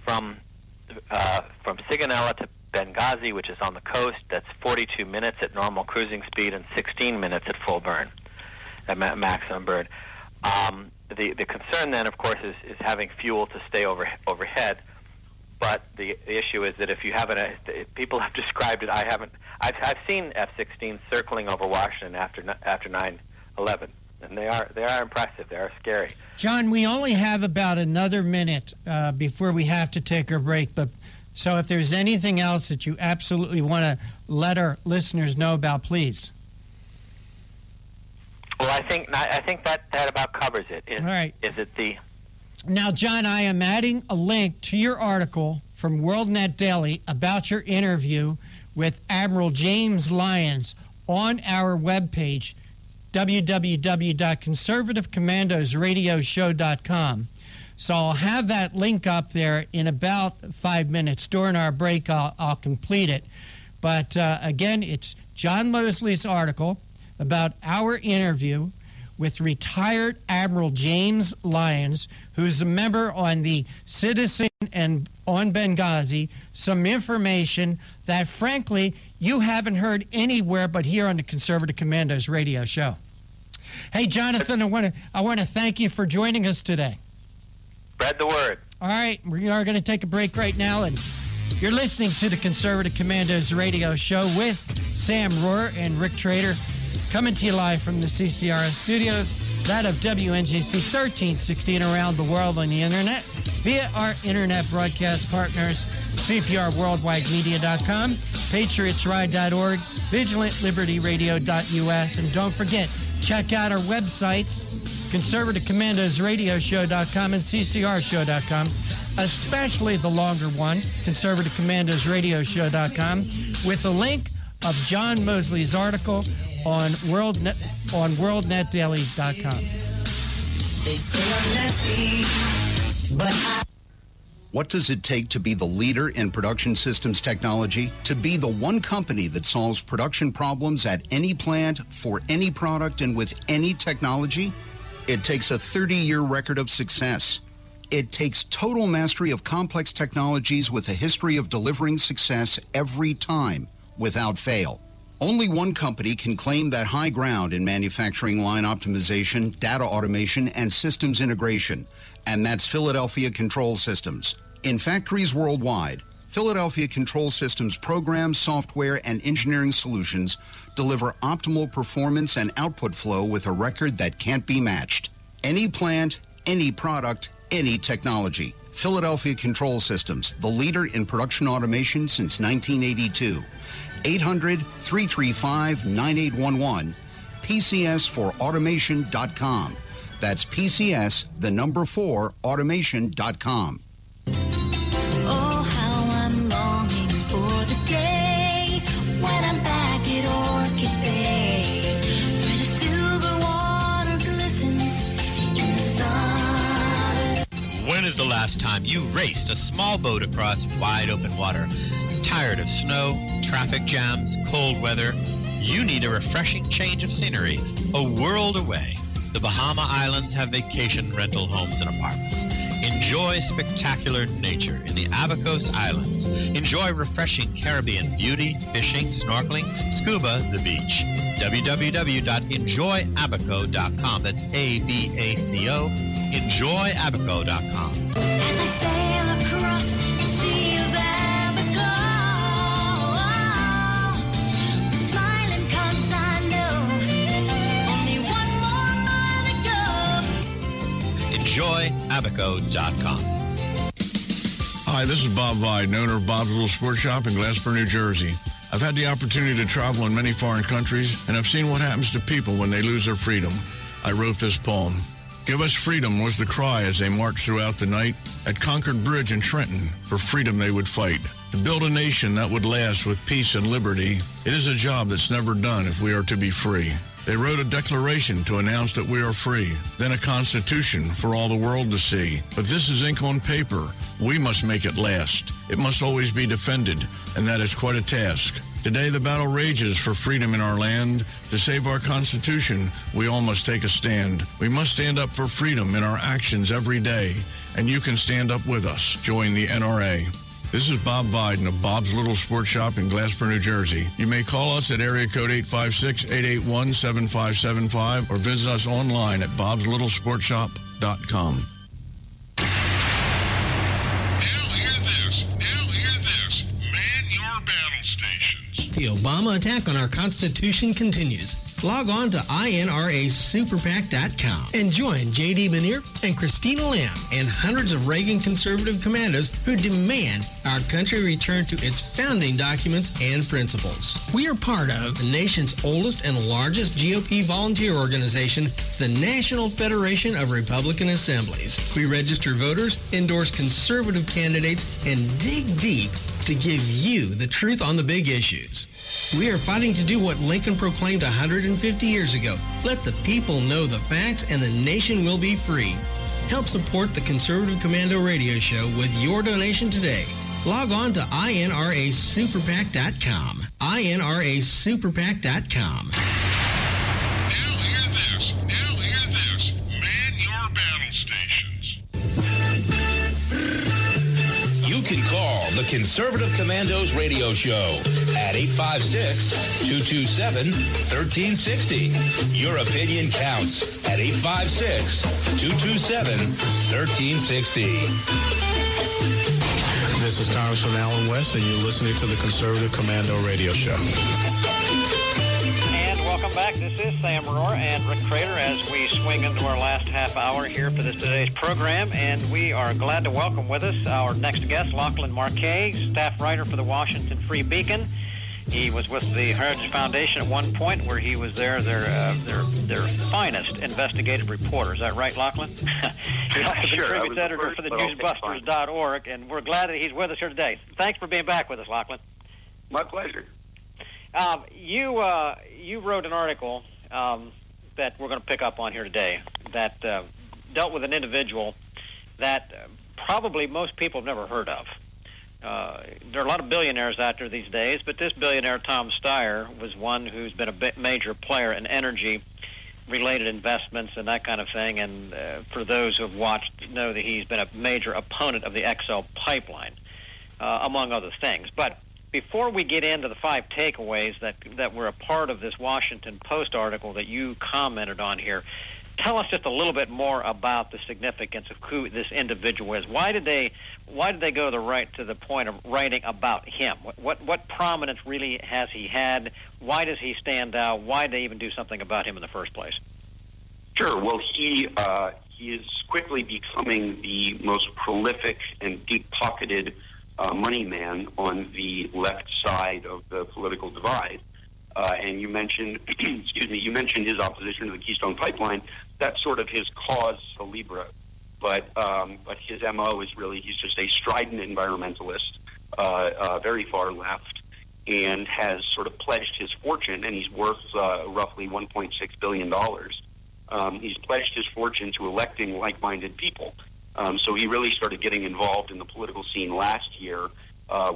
from Sigonella to Benghazi, which is on the coast, that's 42 minutes at normal cruising speed and 16 minutes at full burn, at maximum burn. The concern then, of course, is having fuel to stay overhead. But the issue is that if you haven't, people have described it. I've seen F-16 circling over Washington after 9/11, and they are impressive. They are scary. John, we only have about another minute before we have to take our break. But so if there's anything else that you absolutely want to let our listeners know about, please. Well, I think that about covers it. All right. Is it the... Now, John, I am adding a link to your article from WorldNet Daily about your interview with Admiral James Lyons on our webpage, www.conservativecommandosradioshow.com. So I'll have that link up there in about 5 minutes. During our break, I'll complete it. But again, it's John Mosley's article about our interview with retired Admiral James Lyons, who's a member on the Citizen and on Benghazi, some information that, frankly, you haven't heard anywhere but here on the Conservative Commandos radio show. Hey, Jonathan, I want to thank you for joining us today. Spread the word. All right, we are going to take a break right now, and you're listening to the Conservative Commandos radio show with Sam Rohrer and Rick Trader, coming to you live from the CCRS studios. that of WNJC 1360 and around the world on the internet via our internet broadcast partners, CPRWorldwideMedia.com, PatriotsRide.org, VigilantLibertyRadio.us, and don't forget, check out our websites, ConservativeCommandosRadioshow.com and CCRShow.com, especially the longer one, ConservativeCommandosRadioshow.com, with a link of John Mosley's article on WorldNetDaily.com. They say I'm nasty, but What does it take to be the leader in production systems technology? To be the one company that solves production problems at any plant, for any product, and with any technology? It takes a 30-year record of success. It takes total mastery of complex technologies with a history of delivering success every time, without fail. Only one company can claim that high ground in manufacturing line optimization, data automation, and systems integration, and that's Philadelphia Control Systems. In factories worldwide, Philadelphia Control Systems programs, software, and engineering solutions deliver optimal performance and output flow with a record that can't be matched. Any plant, any product, any technology. Philadelphia Control Systems, the leader in production automation since 1982. 800-335-9811, PCS4automation.com. That's PCS, the number 4, automation.com. oh, how I'm longing for the day when I'm back at Orchid Bay, where the silver water glistens in the sun. When is the last time you raced a small boat across wide open water? Tired of snow, traffic jams, cold weather? You need a refreshing change of scenery, a world away. The Bahama Islands have vacation rental homes and apartments. Enjoy spectacular nature in the Abacos Islands. Enjoy refreshing Caribbean beauty, fishing, snorkeling, scuba, the beach. www.enjoyabaco.com. That's ABACO. Enjoyabaco.com. As I sail across the sea of Abaco, smiling 'cause I know only one more mile to go. Enjoyabaco.com. Hi, this is Bob Viden, owner of Bob's Little Sports Shop in Glasper, New Jersey. I've had the opportunity to travel in many foreign countries, and I've seen what happens to people when they lose their freedom. I wrote this poem. Give us freedom was the cry as they marched throughout the night. At Concord Bridge in Trenton, for freedom they would fight. To build a nation that would last with peace and liberty, it is a job that's never done if we are to be free. They wrote a declaration to announce that we are free, then a constitution for all the world to see. But this is ink on paper. We must make it last. It must always be defended, and that is quite a task. Today, the battle rages for freedom in our land. To save our Constitution, we all must take a stand. We must stand up for freedom in our actions every day, and you can stand up with us. Join the NRA. This is Bob Viden of Bob's Little Sports Shop in Glasper, New Jersey. You may call us at area code 856-881-7575 or visit us online at bobslittlesportshop.com. The Obama attack on our Constitution continues. Log on to INRASuperPAC.com and join J.D. Benier and Christina Lamb and hundreds of Reagan conservative commandos who demand our country return to its founding documents and principles. We are part of the nation's oldest and largest GOP volunteer organization, the National Federation of Republican Assemblies. We register voters, endorse conservative candidates, and dig deep to give you the truth on the big issues. We are fighting to do what Lincoln proclaimed 150 years ago. Let the people know the facts and the nation will be free. Help support the Conservative Commando Radio Show with your donation today. Log on to INRASuperPAC.com. INRASuperPAC.com. Now hear this. Man your battle stations. You can call the Conservative Commandos Radio Show at 856-227-1360. Your opinion counts at 856-227-1360. This is Congressman Alan West, and you're listening to the Conservative Commando Radio Show. And welcome welcome back. This is Sam Rohr and Rick Trader as we swing into our last half hour here for today's program, and we are glad to welcome with us our next guest, Lachlan Marquet, staff writer for the Washington Free Beacon. He was with the Heritage Foundation at one point, where he was their finest investigative reporter. Is that right, Lachlan? He's also the contributing editor for the newsbusters.org, and we're glad that he's with us here today. Thanks for being back with us, Lachlan. My pleasure. You wrote an article that we're going to pick up on here today that dealt with an individual that probably most people have never heard of. There are a lot of billionaires out there these days, but this billionaire, Tom Steyer, was one who's been a major player in energy-related investments and that kind of thing. And for those who have watched, know that he's been a major opponent of the XL pipeline, among other things. But before we get into the 5 takeaways that were a part of this Washington Post article that you commented on here, tell us just a little bit more about the significance of who this individual is. Why did they go to the point of writing about him? What prominence really has he had? Why does he stand out? Why did they even do something about him in the first place? Sure. Well, he is quickly becoming the most prolific and deep-pocketed money man on the left side of the political divide. And you mentioned, you mentioned his opposition to the Keystone Pipeline. That's sort of his cause célèbre. But his MO is really, he's just a strident environmentalist, very far left, and has sort of pledged his fortune, and he's worth roughly $1.6 billion. He's pledged his fortune to electing like-minded people. So he really started getting involved in the political scene last year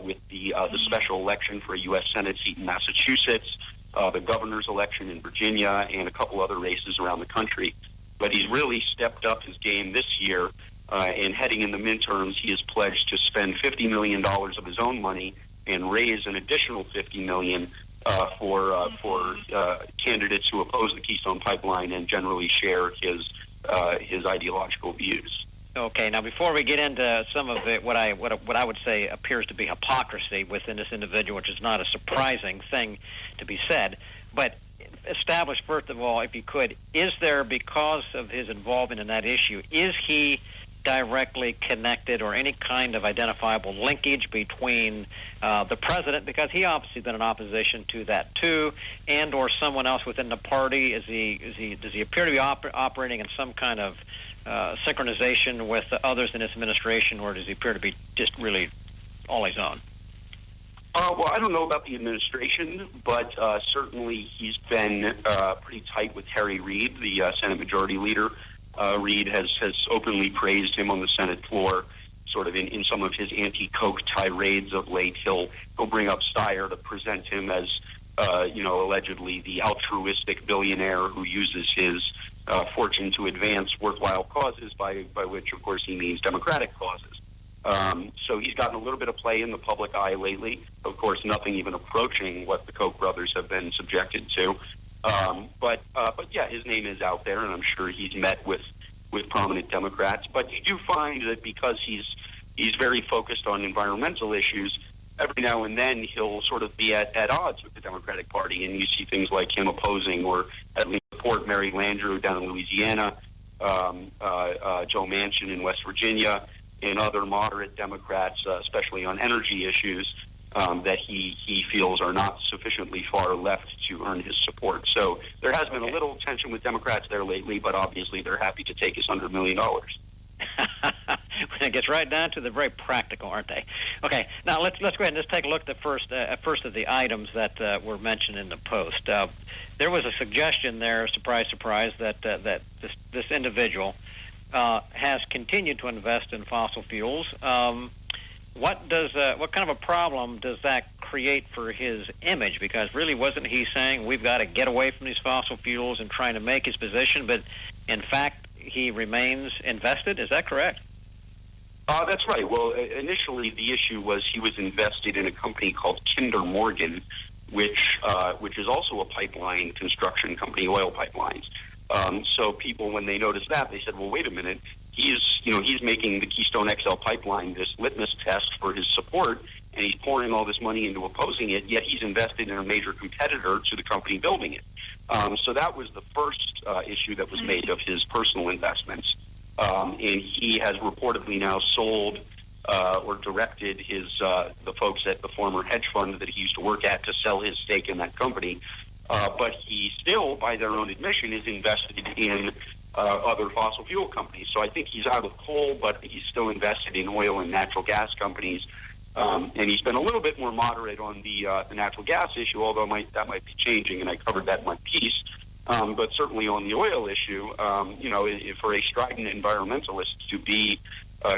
with the special election for a U.S. Senate seat in Massachusetts, the governor's election in Virginia, and a couple other races around the country. But he's really stepped up his game this year, and heading in the midterms, he has pledged to spend $50 million of his own money and raise an additional $50 million for candidates who oppose the Keystone Pipeline and generally share his ideological views. Okay, now before we get into some of it, what I would say appears to be hypocrisy within this individual, which is not a surprising thing to be said, but establish first of all, if you could, is there, because of his involvement in that issue, is he directly connected or any kind of identifiable linkage between the president, because he obviously been in opposition to that too, and or someone else within the party? Does he appear to be operating in some kind of synchronization with others in his administration, or does he appear to be just really all his own? Well, I don't know about the administration, but certainly he's been pretty tight with Harry Reid, the Senate Majority Leader. Reid has openly praised him on the Senate floor, sort of in some of his anti-Coke tirades of late. He'll bring up Steyer to present him as, allegedly the altruistic billionaire who uses his fortune to advance worthwhile causes, by which, of course, he means democratic causes. So he's gotten a little bit of play in the public eye lately. Of course, nothing even approaching what the Koch brothers have been subjected to. But yeah, his name is out there, and I'm sure he's met with prominent Democrats. But you do find that because he's very focused on environmental issues, every now and then he'll sort of be at odds with the Democratic Party, and you see things like him opposing or at least support Mary Landrieu down in Louisiana, Joe Manchin in West Virginia, and other moderate Democrats, especially on energy issues, that he feels are not sufficiently far left to earn his support. So there has been a little tension with Democrats there lately, but obviously they're happy to take his $100 million. It gets right down to the very practical, aren't they? Okay, now let's go ahead and just take a look at the first of the items that were mentioned in the Post. There was a suggestion there, surprise, surprise, that this individual has continued to invest in fossil fuels. What kind of a problem does that create for his image? Because really, wasn't he saying we've got to get away from these fossil fuels and trying to make his position? But in fact, he remains invested. Is that correct? That's right. Well, initially the issue was he was invested in a company called Kinder Morgan, which is also a pipeline construction company, oil pipelines. So people, when they noticed that, they said, well, wait a minute. He's making the Keystone XL pipeline this litmus test for his support, and he's pouring all this money into opposing it, yet he's invested in a major competitor to the company building it. So that was the first issue that was made of his personal investments. And he has reportedly now sold or directed the folks at the former hedge fund that he used to work at to sell his stake in that company. But he still, by their own admission, is invested in other fossil fuel companies. So I think he's out of coal, but he's still invested in oil and natural gas companies. And he's been a little bit more moderate on the natural gas issue, although that might be changing, and I covered that in my piece. But certainly on the oil issue, for a strident environmentalist to be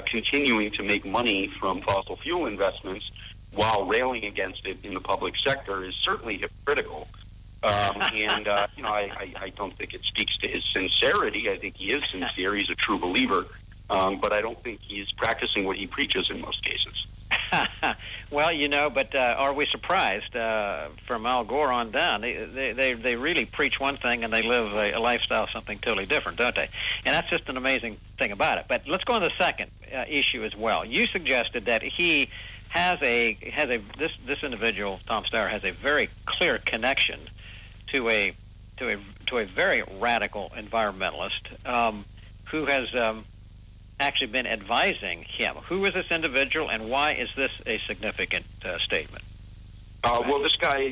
continuing to make money from fossil fuel investments while railing against it in the public sector is certainly hypocritical. I don't think it speaks to his sincerity. I think he is sincere. He's a true believer. But I don't think he's practicing what he preaches in most cases. Well, but are we surprised from Al Gore on down? They really preach one thing and they live a lifestyle something totally different, don't they? And that's just an amazing thing about it. But let's go on to the second issue as well. You suggested that he has this individual, Tom Steyer, has a very clear connection to a very radical environmentalist who has actually been advising him. Who is this individual, and why is this a significant statement? Well, this guy,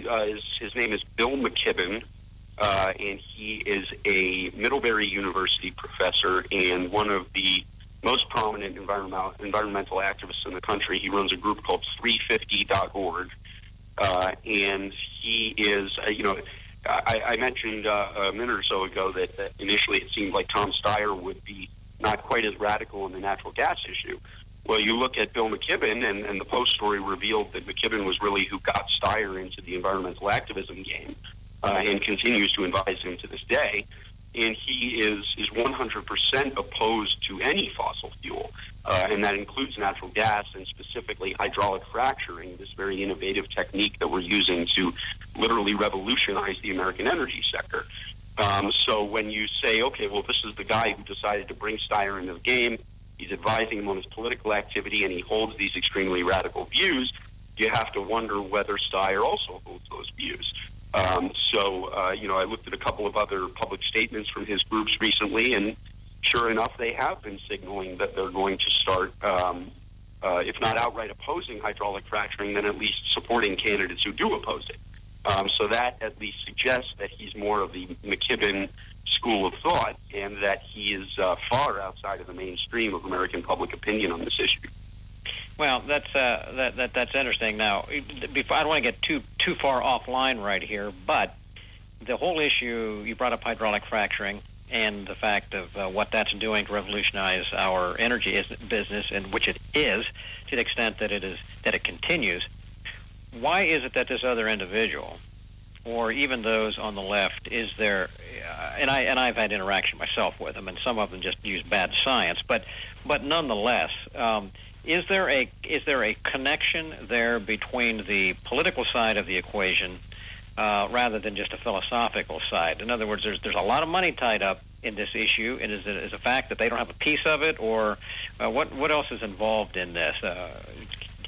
his name is Bill McKibben, and he is a Middlebury University professor and one of the most prominent environmental activists in the country. He runs a group called 350.org, and he is, I mentioned a minute or so ago that initially it seemed like Tom Steyer would be not quite as radical on the natural gas issue. Well, you look at Bill McKibben, and the Post story revealed that McKibben was really who got Steyer into the environmental activism game and continues to advise him to this day. And he is 100% opposed to any fossil fuel, and that includes natural gas and specifically hydraulic fracturing, this very innovative technique that we're using to literally revolutionize the American energy sector. So when you say, okay, well, this is the guy who decided to bring Steyer into the game, he's advising him on his political activity, and he holds these extremely radical views, you have to wonder whether Steyer also holds those views. I looked at a couple of other public statements from his groups recently, and sure enough, they have been signaling that they're going to start, if not outright opposing hydraulic fracturing, then at least supporting candidates who do oppose it. So that at least suggests that he's more of the McKibben school of thought, and that he is far outside of the mainstream of American public opinion on this issue. Well, that's interesting. Now, before, I don't want to get too far offline right here, but the whole issue, you brought up hydraulic fracturing and the fact of what that's doing to revolutionize our energy business, and which it is, to the extent that it continues. Why is it that this other individual, or even those on the left, is there? And I've had interaction myself with them, and some of them just use bad science. But nonetheless, is there a connection there between the political side of the equation rather than just a philosophical side? In other words, there's a lot of money tied up in this issue, and is it a fact that they don't have a piece of it, or what else is involved in this?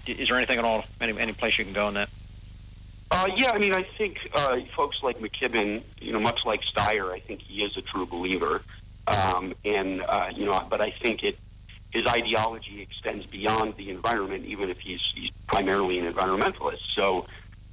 Is there anything at all, any place you can go in that? Yeah, I mean, I think folks like McKibben, much like Steyer, I think he is a true believer. But I think his ideology extends beyond the environment, even if he's primarily an environmentalist. So,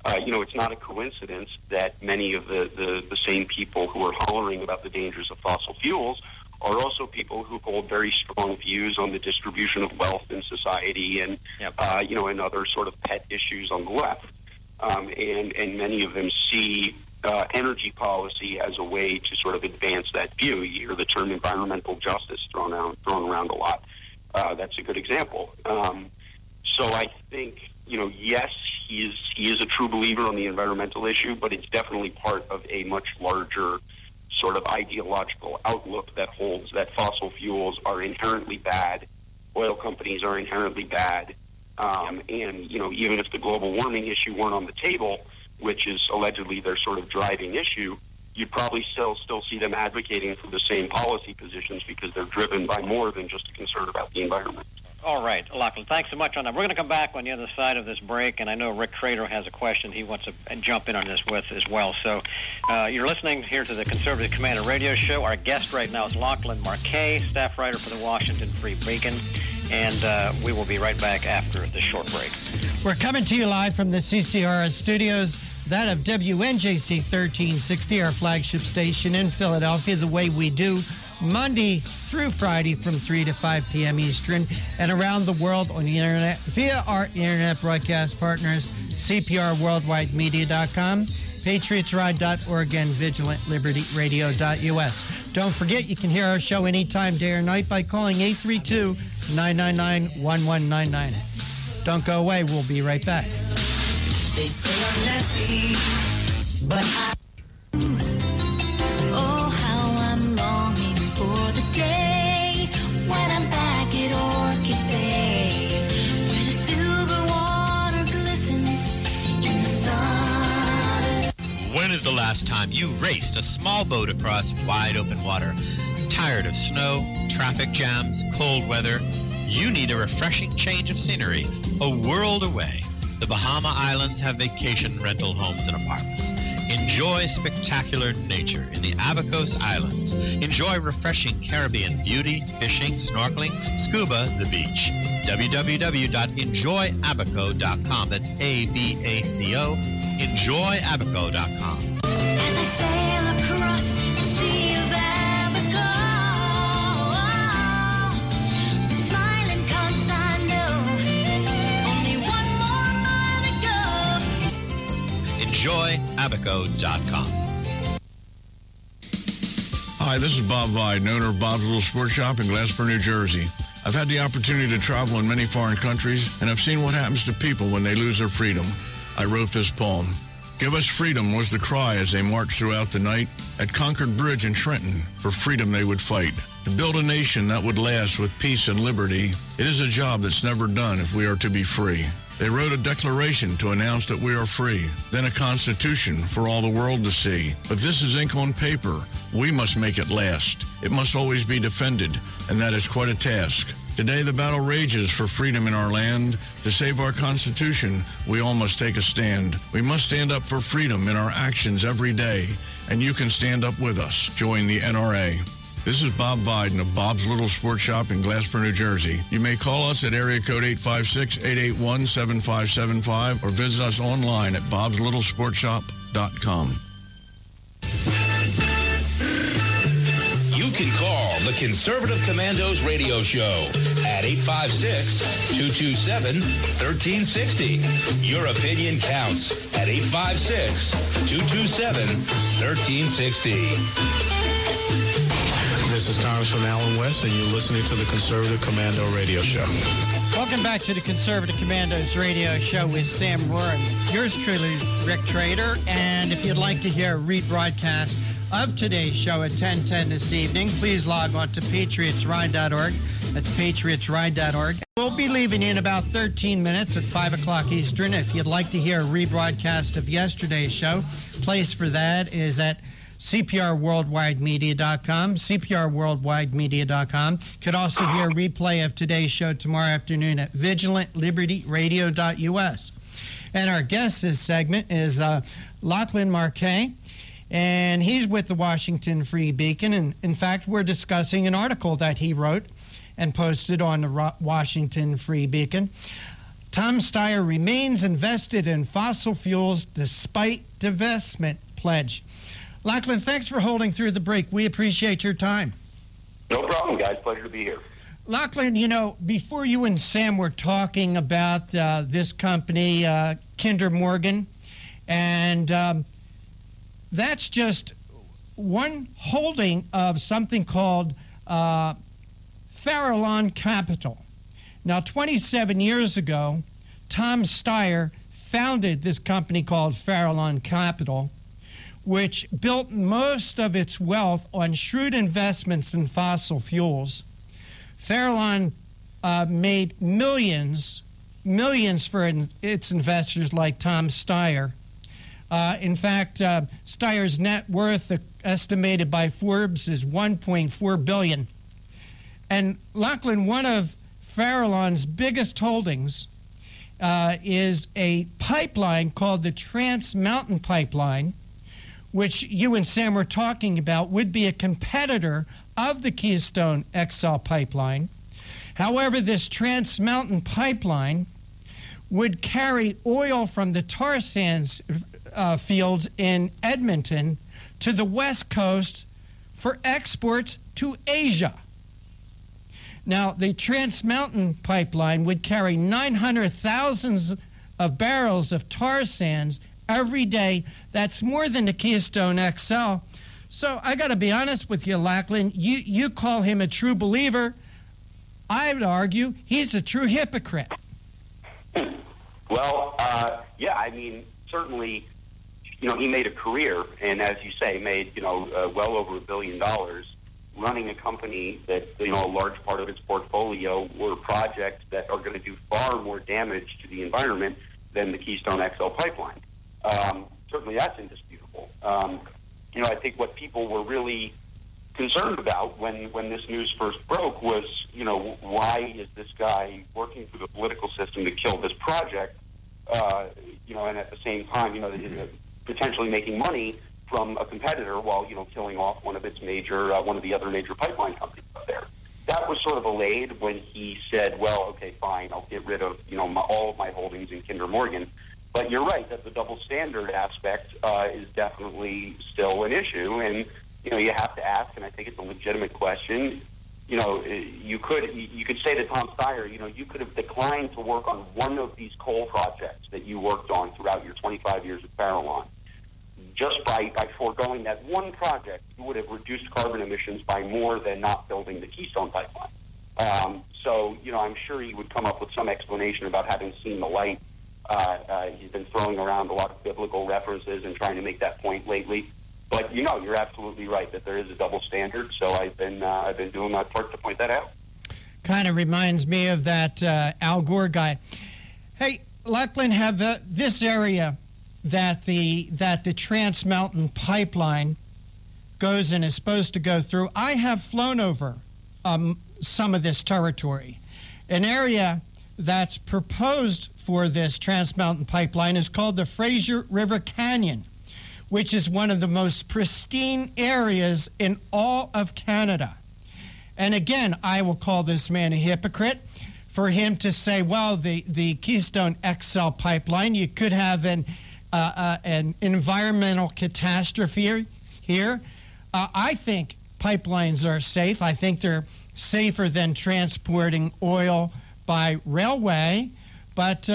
it's not a coincidence that many of the same people who are hollering about the dangers of fossil fuels are also people who hold very strong views on the distribution of wealth in society and, and other sort of pet issues on the left. And many of them see energy policy as a way to sort of advance that view. You hear the term environmental justice thrown around a lot. That's a good example. So I think, yes, he is a true believer on the environmental issue, but it's definitely part of a much larger sort of ideological outlook that holds that fossil fuels are inherently bad, oil companies are inherently bad, and even if the global warming issue weren't on the table, which is allegedly their sort of driving issue, you'd probably still see them advocating for the same policy positions because they're driven by more than just a concern about the environment. All right, Lachlan, thanks so much on that. We're going to come back on the other side of this break, and I know Rick Trader has a question he wants to jump in on this with as well. So you're listening here to the Conservative Commander Radio Show. Our guest right now is Lachlan Marquet, staff writer for the Washington Free Beacon, and we will be right back after this short break. We're coming to you live from the CCRS studios, that of WNJC 1360, our flagship station in Philadelphia, the way we do Monday through Friday from 3 to 5 p.m. Eastern, and around the world on the internet via our internet broadcast partners, CPRWorldwideMedia.com, PatriotsRide.org, and VigilantLibertyRadio.us. Don't forget, you can hear our show anytime, day or night, by calling 832-999-1199. Don't go away. We'll be right back. They say I'm nasty, but oh, how I'm longing for the day when I'm back at Orchid Bay, where the silver water glistens in the sun. When is the last time you raced a small boat across wide open water? Tired of snow, traffic jams, cold weather? You need a refreshing change of scenery, a world away. The Bahama Islands have vacation rental homes and apartments. Enjoy spectacular nature in the Abacos Islands. Enjoy refreshing Caribbean beauty, fishing, snorkeling, scuba, the beach. www.enjoyabaco.com. That's ABACO. Enjoyabaco.com. As I sail across the sea of Abaco, the smiling coast I know, only one more mile to go. Enjoyabaco.com. Hi, this is Bob Viden, owner of Bob's Little Sports Shop in Glasper, New Jersey. I've had the opportunity to travel in many foreign countries, and I've seen what happens to people when they lose their freedom. I wrote this poem. Give us freedom was the cry as they marched throughout the night. At Concord Bridge in Trenton, for freedom they would fight. To build a nation that would last with peace and liberty, it is a job that's never done if we are to be free. They wrote a declaration to announce that we are free, then a constitution for all the world to see. But this is ink on paper. We must make it last. It must always be defended, and that is quite a task. Today, the battle rages for freedom in our land. To save our Constitution, we all must take a stand. We must stand up for freedom in our actions every day, and you can stand up with us. Join the NRA. This is Bob Viden of Bob's Little Sports Shop in Glasper, New Jersey. You may call us at area code 856-881-7575 or visit us online at bobslittlesportshop.com. You can call the Conservative Commandos radio show at 856-227-1360. Your opinion counts at 856-227-1360. This is Congressman Alan West, and you're listening to the Conservative Commando Radio Show. Welcome back to the Conservative Commandos Radio Show with Sam Rohr and yours truly, Rick Trader. And if you'd like to hear a rebroadcast of today's show at 10:10 this evening, please log on to patriotsride.org. That's patriotsride.org. We'll be leaving in about 13 minutes at 5 o'clock Eastern. If you'd like to hear a rebroadcast of yesterday's show, place for that is at CPRWorldwideMedia.com, CPRWorldwideMedia.com. Could also hear a replay of today's show tomorrow afternoon at VigilantLibertyRadio.us. And our guest this segment is Lachlan Marquet, and he's with the Washington Free Beacon. And in fact, we're discussing an article that he wrote and posted on the Washington Free Beacon. Tom Steyer remains invested in fossil fuels despite divestment pledge. Lachlan, thanks for holding through the break. We appreciate your time. No problem, guys. Pleasure to be here. Lachlan, you know, before you and Sam were talking about this company, Kinder Morgan, and that's just one holding of something called Farallon Capital. Now, 27 years ago, Tom Steyer founded this company called Farallon Capital, which built most of its wealth on shrewd investments in fossil fuels. Farallon made millions for its investors like Tom Steyer. In fact, Steyer's net worth, estimated by Forbes, is $1.4 billion. And Lachlan, one of Farallon's biggest holdings is a pipeline called the Trans Mountain Pipeline, which you and Sam were talking about, would be a competitor of the Keystone XL pipeline. However, this Trans Mountain Pipeline would carry oil from the tar sands fields in Edmonton to the West Coast for exports to Asia. Now, the Trans Mountain Pipeline would carry 900,000 of barrels of tar sands every day. That's more than the Keystone XL. So I got to be honest with you, Lachlan. You call him a true believer. I would argue he's a true hypocrite. Well, yeah, I mean, certainly, he made a career, and as you say, made, well over $1 billion running a company that, a large part of its portfolio were projects that are going to do far more damage to the environment than the Keystone XL pipeline. Certainly that's indisputable. I think what people were really concerned about when this news first broke was, why is this guy working through the political system to kill this project, and at the same time, potentially making money from a competitor while, killing off one of the other major pipeline companies up there. That was sort of allayed when he said, well, okay, fine, I'll get rid of, all of my holdings in Kinder Morgan. But you're right that the double standard aspect is definitely still an issue, and you have to ask, and I think it's a legitimate question. You could say to Tom Steyer, you could have declined to work on one of these coal projects that you worked on throughout your 25 years at Farallon. Just by foregoing that one project, you would have reduced carbon emissions by more than not building the Keystone pipeline. So I'm sure he would come up with some explanation about having seen the light. He's been throwing around a lot of biblical references and trying to make that point lately. But you're absolutely right that there is a double standard. So I've been doing my part to point that out. Kind of reminds me of that Al Gore guy. Hey, Lachlan, have this area that the Trans Mountain Pipeline goes and is supposed to go through. I have flown over some of this territory. An area that's proposed for this Trans Mountain Pipeline is called the Fraser River Canyon, which is one of the most pristine areas in all of Canada. And again, I will call this man a hypocrite for him to say, well, the Keystone XL pipeline, you could have an environmental catastrophe here. I think pipelines are safe. I think they're safer than transporting oil by railway. But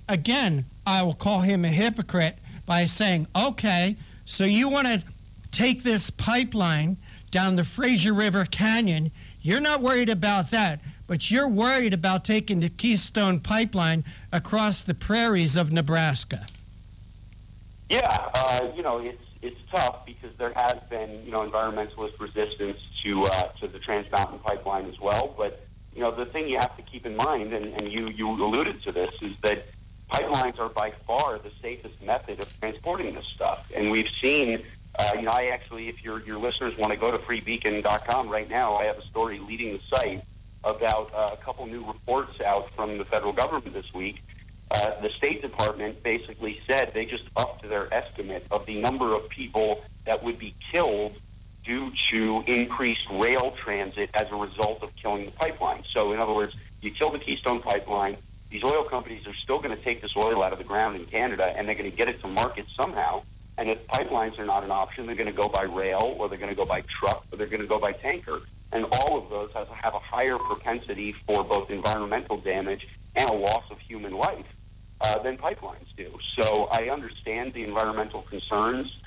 again, I will call him a hypocrite by saying, okay, so you want to take this pipeline down the Fraser River Canyon. You're not worried about that, but you're worried about taking the Keystone pipeline across the prairies of Nebraska. Yeah, it's tough because there has been, environmentalist resistance to the Trans Mountain Pipeline as well. But, the thing you have to keep in mind, and you alluded to this, is that pipelines are by far the safest method of transporting this stuff. And we've seen, I actually, if your listeners want to go to freebeacon.com right now, I have a story leading the site about a couple new reports out from the federal government this week. The State Department basically said they just upped their estimate of the number of people that would be killed due to increased rail transit as a result of killing the pipeline. So, in other words, you kill the Keystone pipeline, these oil companies are still going to take this oil out of the ground in Canada, and they're going to get it to market somehow. And if pipelines are not an option, they're going to go by rail, or they're going to go by truck, or they're going to go by tanker. And all of those have a higher propensity for both environmental damage and a loss of human life than pipelines do. So I understand the environmental concerns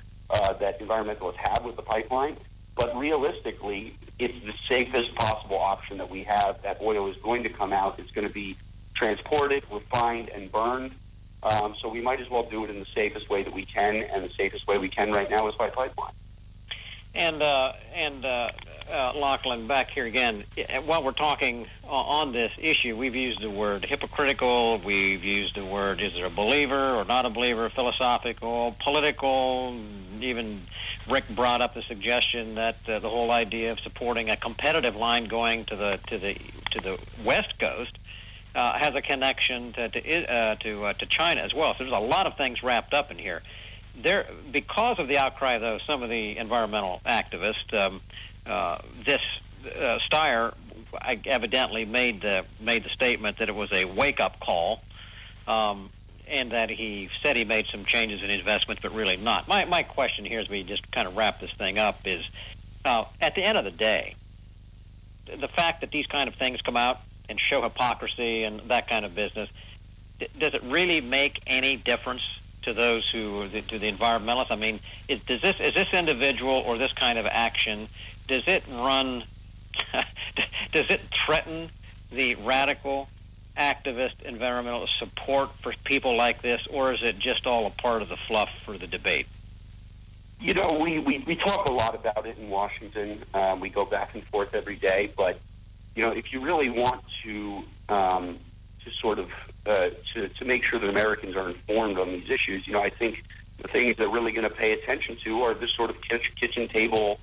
that environmentalists have with the pipeline, but realistically, it's the safest possible option that we have. That oil is going to come out. It's going to be transported, refined, and burned. So we might as well do it in the safest way that we can, and the safest way we can right now is by pipeline. And Lachlan, back here again, while we're talking on this issue, we've used the word hypocritical, we've used the word, is there a believer or not a believer, philosophical, political, even Rick brought up the suggestion that the whole idea of supporting a competitive line going to the West Coast has a connection to China as well. So there's a lot of things wrapped up in here. Because of the outcry, though, some of the environmental activists, this Steyer evidently made the statement that it was a wake-up call, and that he said he made some changes in investments, but really not. My question here, as we just kind of wrap this thing up, is at the end of the day, the fact that these kind of things come out and show hypocrisy and that kind of business, does it really make any difference to those to the environmentalists? I mean, is this individual or this kind of action, does it threaten the radical activist environmental support for people like this, or is it just all a part of the fluff for the debate? You know, we talk a lot about it in Washington. We go back and forth every day, but you know, if you really want to sort of to make sure that Americans are informed on these issues, you know, I think the things they're really going to pay attention to are this sort of kitchen table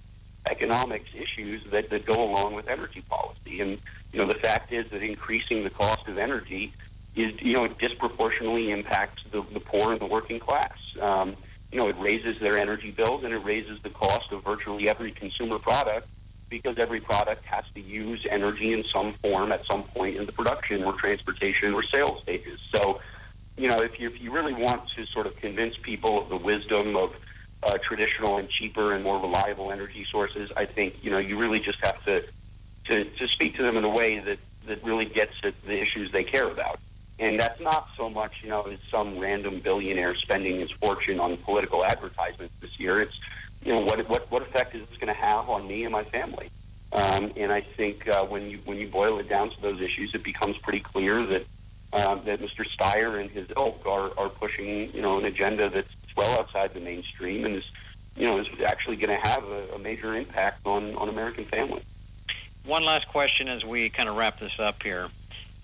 economics issues that go along with energy policy. And you know, the fact is that increasing the cost of energy is, you know, it disproportionately impacts the poor and the working class. You know, it raises their energy bills, and it raises the cost of virtually every consumer product, because every product has to use energy in some form at some point in the production or transportation or sales stages. So, you know, if you really want to sort of convince people of the wisdom of traditional and cheaper and more reliable energy sources, I think, you know, you really just have to speak to them in a way that really gets at the issues they care about. And that's not so much, you know, as some random billionaire spending his fortune on political advertisements this year. It's, you know, what effect is this going to have on me and my family? And I think when you boil it down to those issues, it becomes pretty clear that Mr. Steyer and his ilk are pushing, you know, an agenda that's well outside the mainstream and is actually going to have a major impact on American families. One last question as we kind of wrap this up here.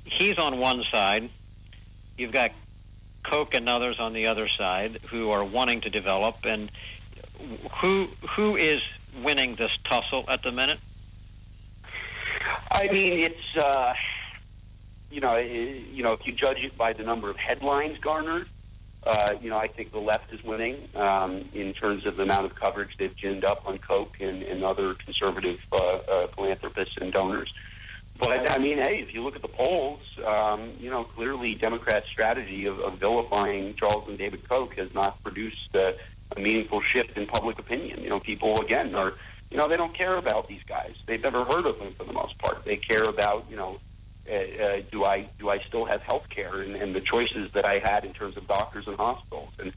He's on one side. You've got Koch and others on the other side who are wanting to develop. And who is winning this tussle at the minute? I mean, it's if you judge it by the number of headlines garnered, I think the left is winning in terms of the amount of coverage they've ginned up on Koch and other conservative philanthropists and donors. But, I mean, hey, if you look at the polls, clearly Democrats' strategy of vilifying Charles and David Koch has not produced a meaningful shift in public opinion. You know, people, again, they don't care about these guys. They've never heard of them for the most part. They care about, do I still have health care and the choices that I had in terms of doctors and hospitals? And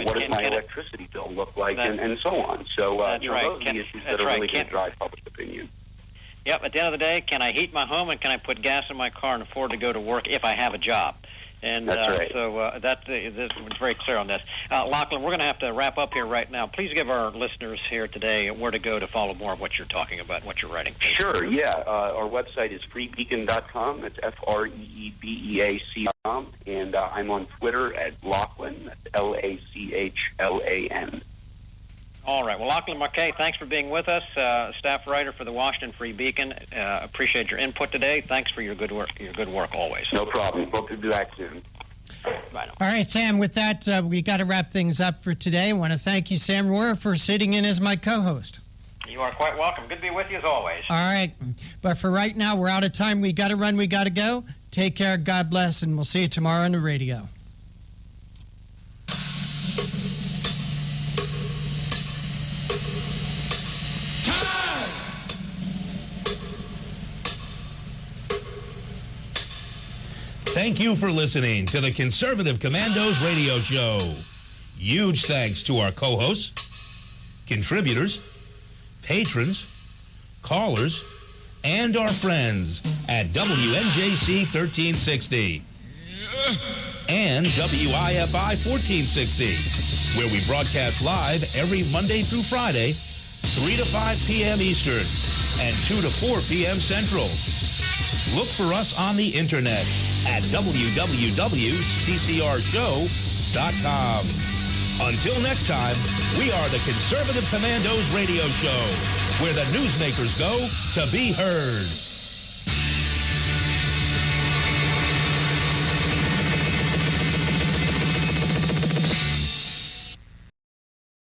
what does my electricity bill look like and so on? So those are the issues that are really going to drive public opinion. Yep, at the end of the day, can I heat my home and can I put gas in my car and afford to go to work if I have a job? And that's right. So it's very clear on this. Lachlan, we're going to have to wrap up here right now. Please give our listeners here today where to go to follow more of what you're talking about, what you're writing. Sure, yeah. Our website is freebeacon.com. It's FREEBEAC.com. And I'm on Twitter at Lachlan. That's LACHLAN. All right. Well, Lachlan Marquet, thanks for being with us, staff writer for the Washington Free Beacon. Appreciate your input today. Thanks for your good work. Your good work always. No problem. Hope to be back soon. Bye now. All right, Sam. With that, we got to wrap things up for today. I want to thank you, Sam Rohrer, for sitting in as my co-host. You are quite welcome. Good to be with you as always. All right. But for right now, we're out of time. We got to run. We got to go. Take care. God bless, and we'll see you tomorrow on the radio. Thank you for listening to the Conservative Commandos radio show. Huge thanks to our co-hosts, contributors, patrons, callers, and our friends at WNJC 1360 and WIFI 1460, where we broadcast live every Monday through Friday, 3 to 5 p.m. Eastern and 2 to 4 p.m. Central. Look for us on the internet at www.ccrshow.com. Until next time, we are the Conservative Commandos radio show, where the newsmakers go to be heard.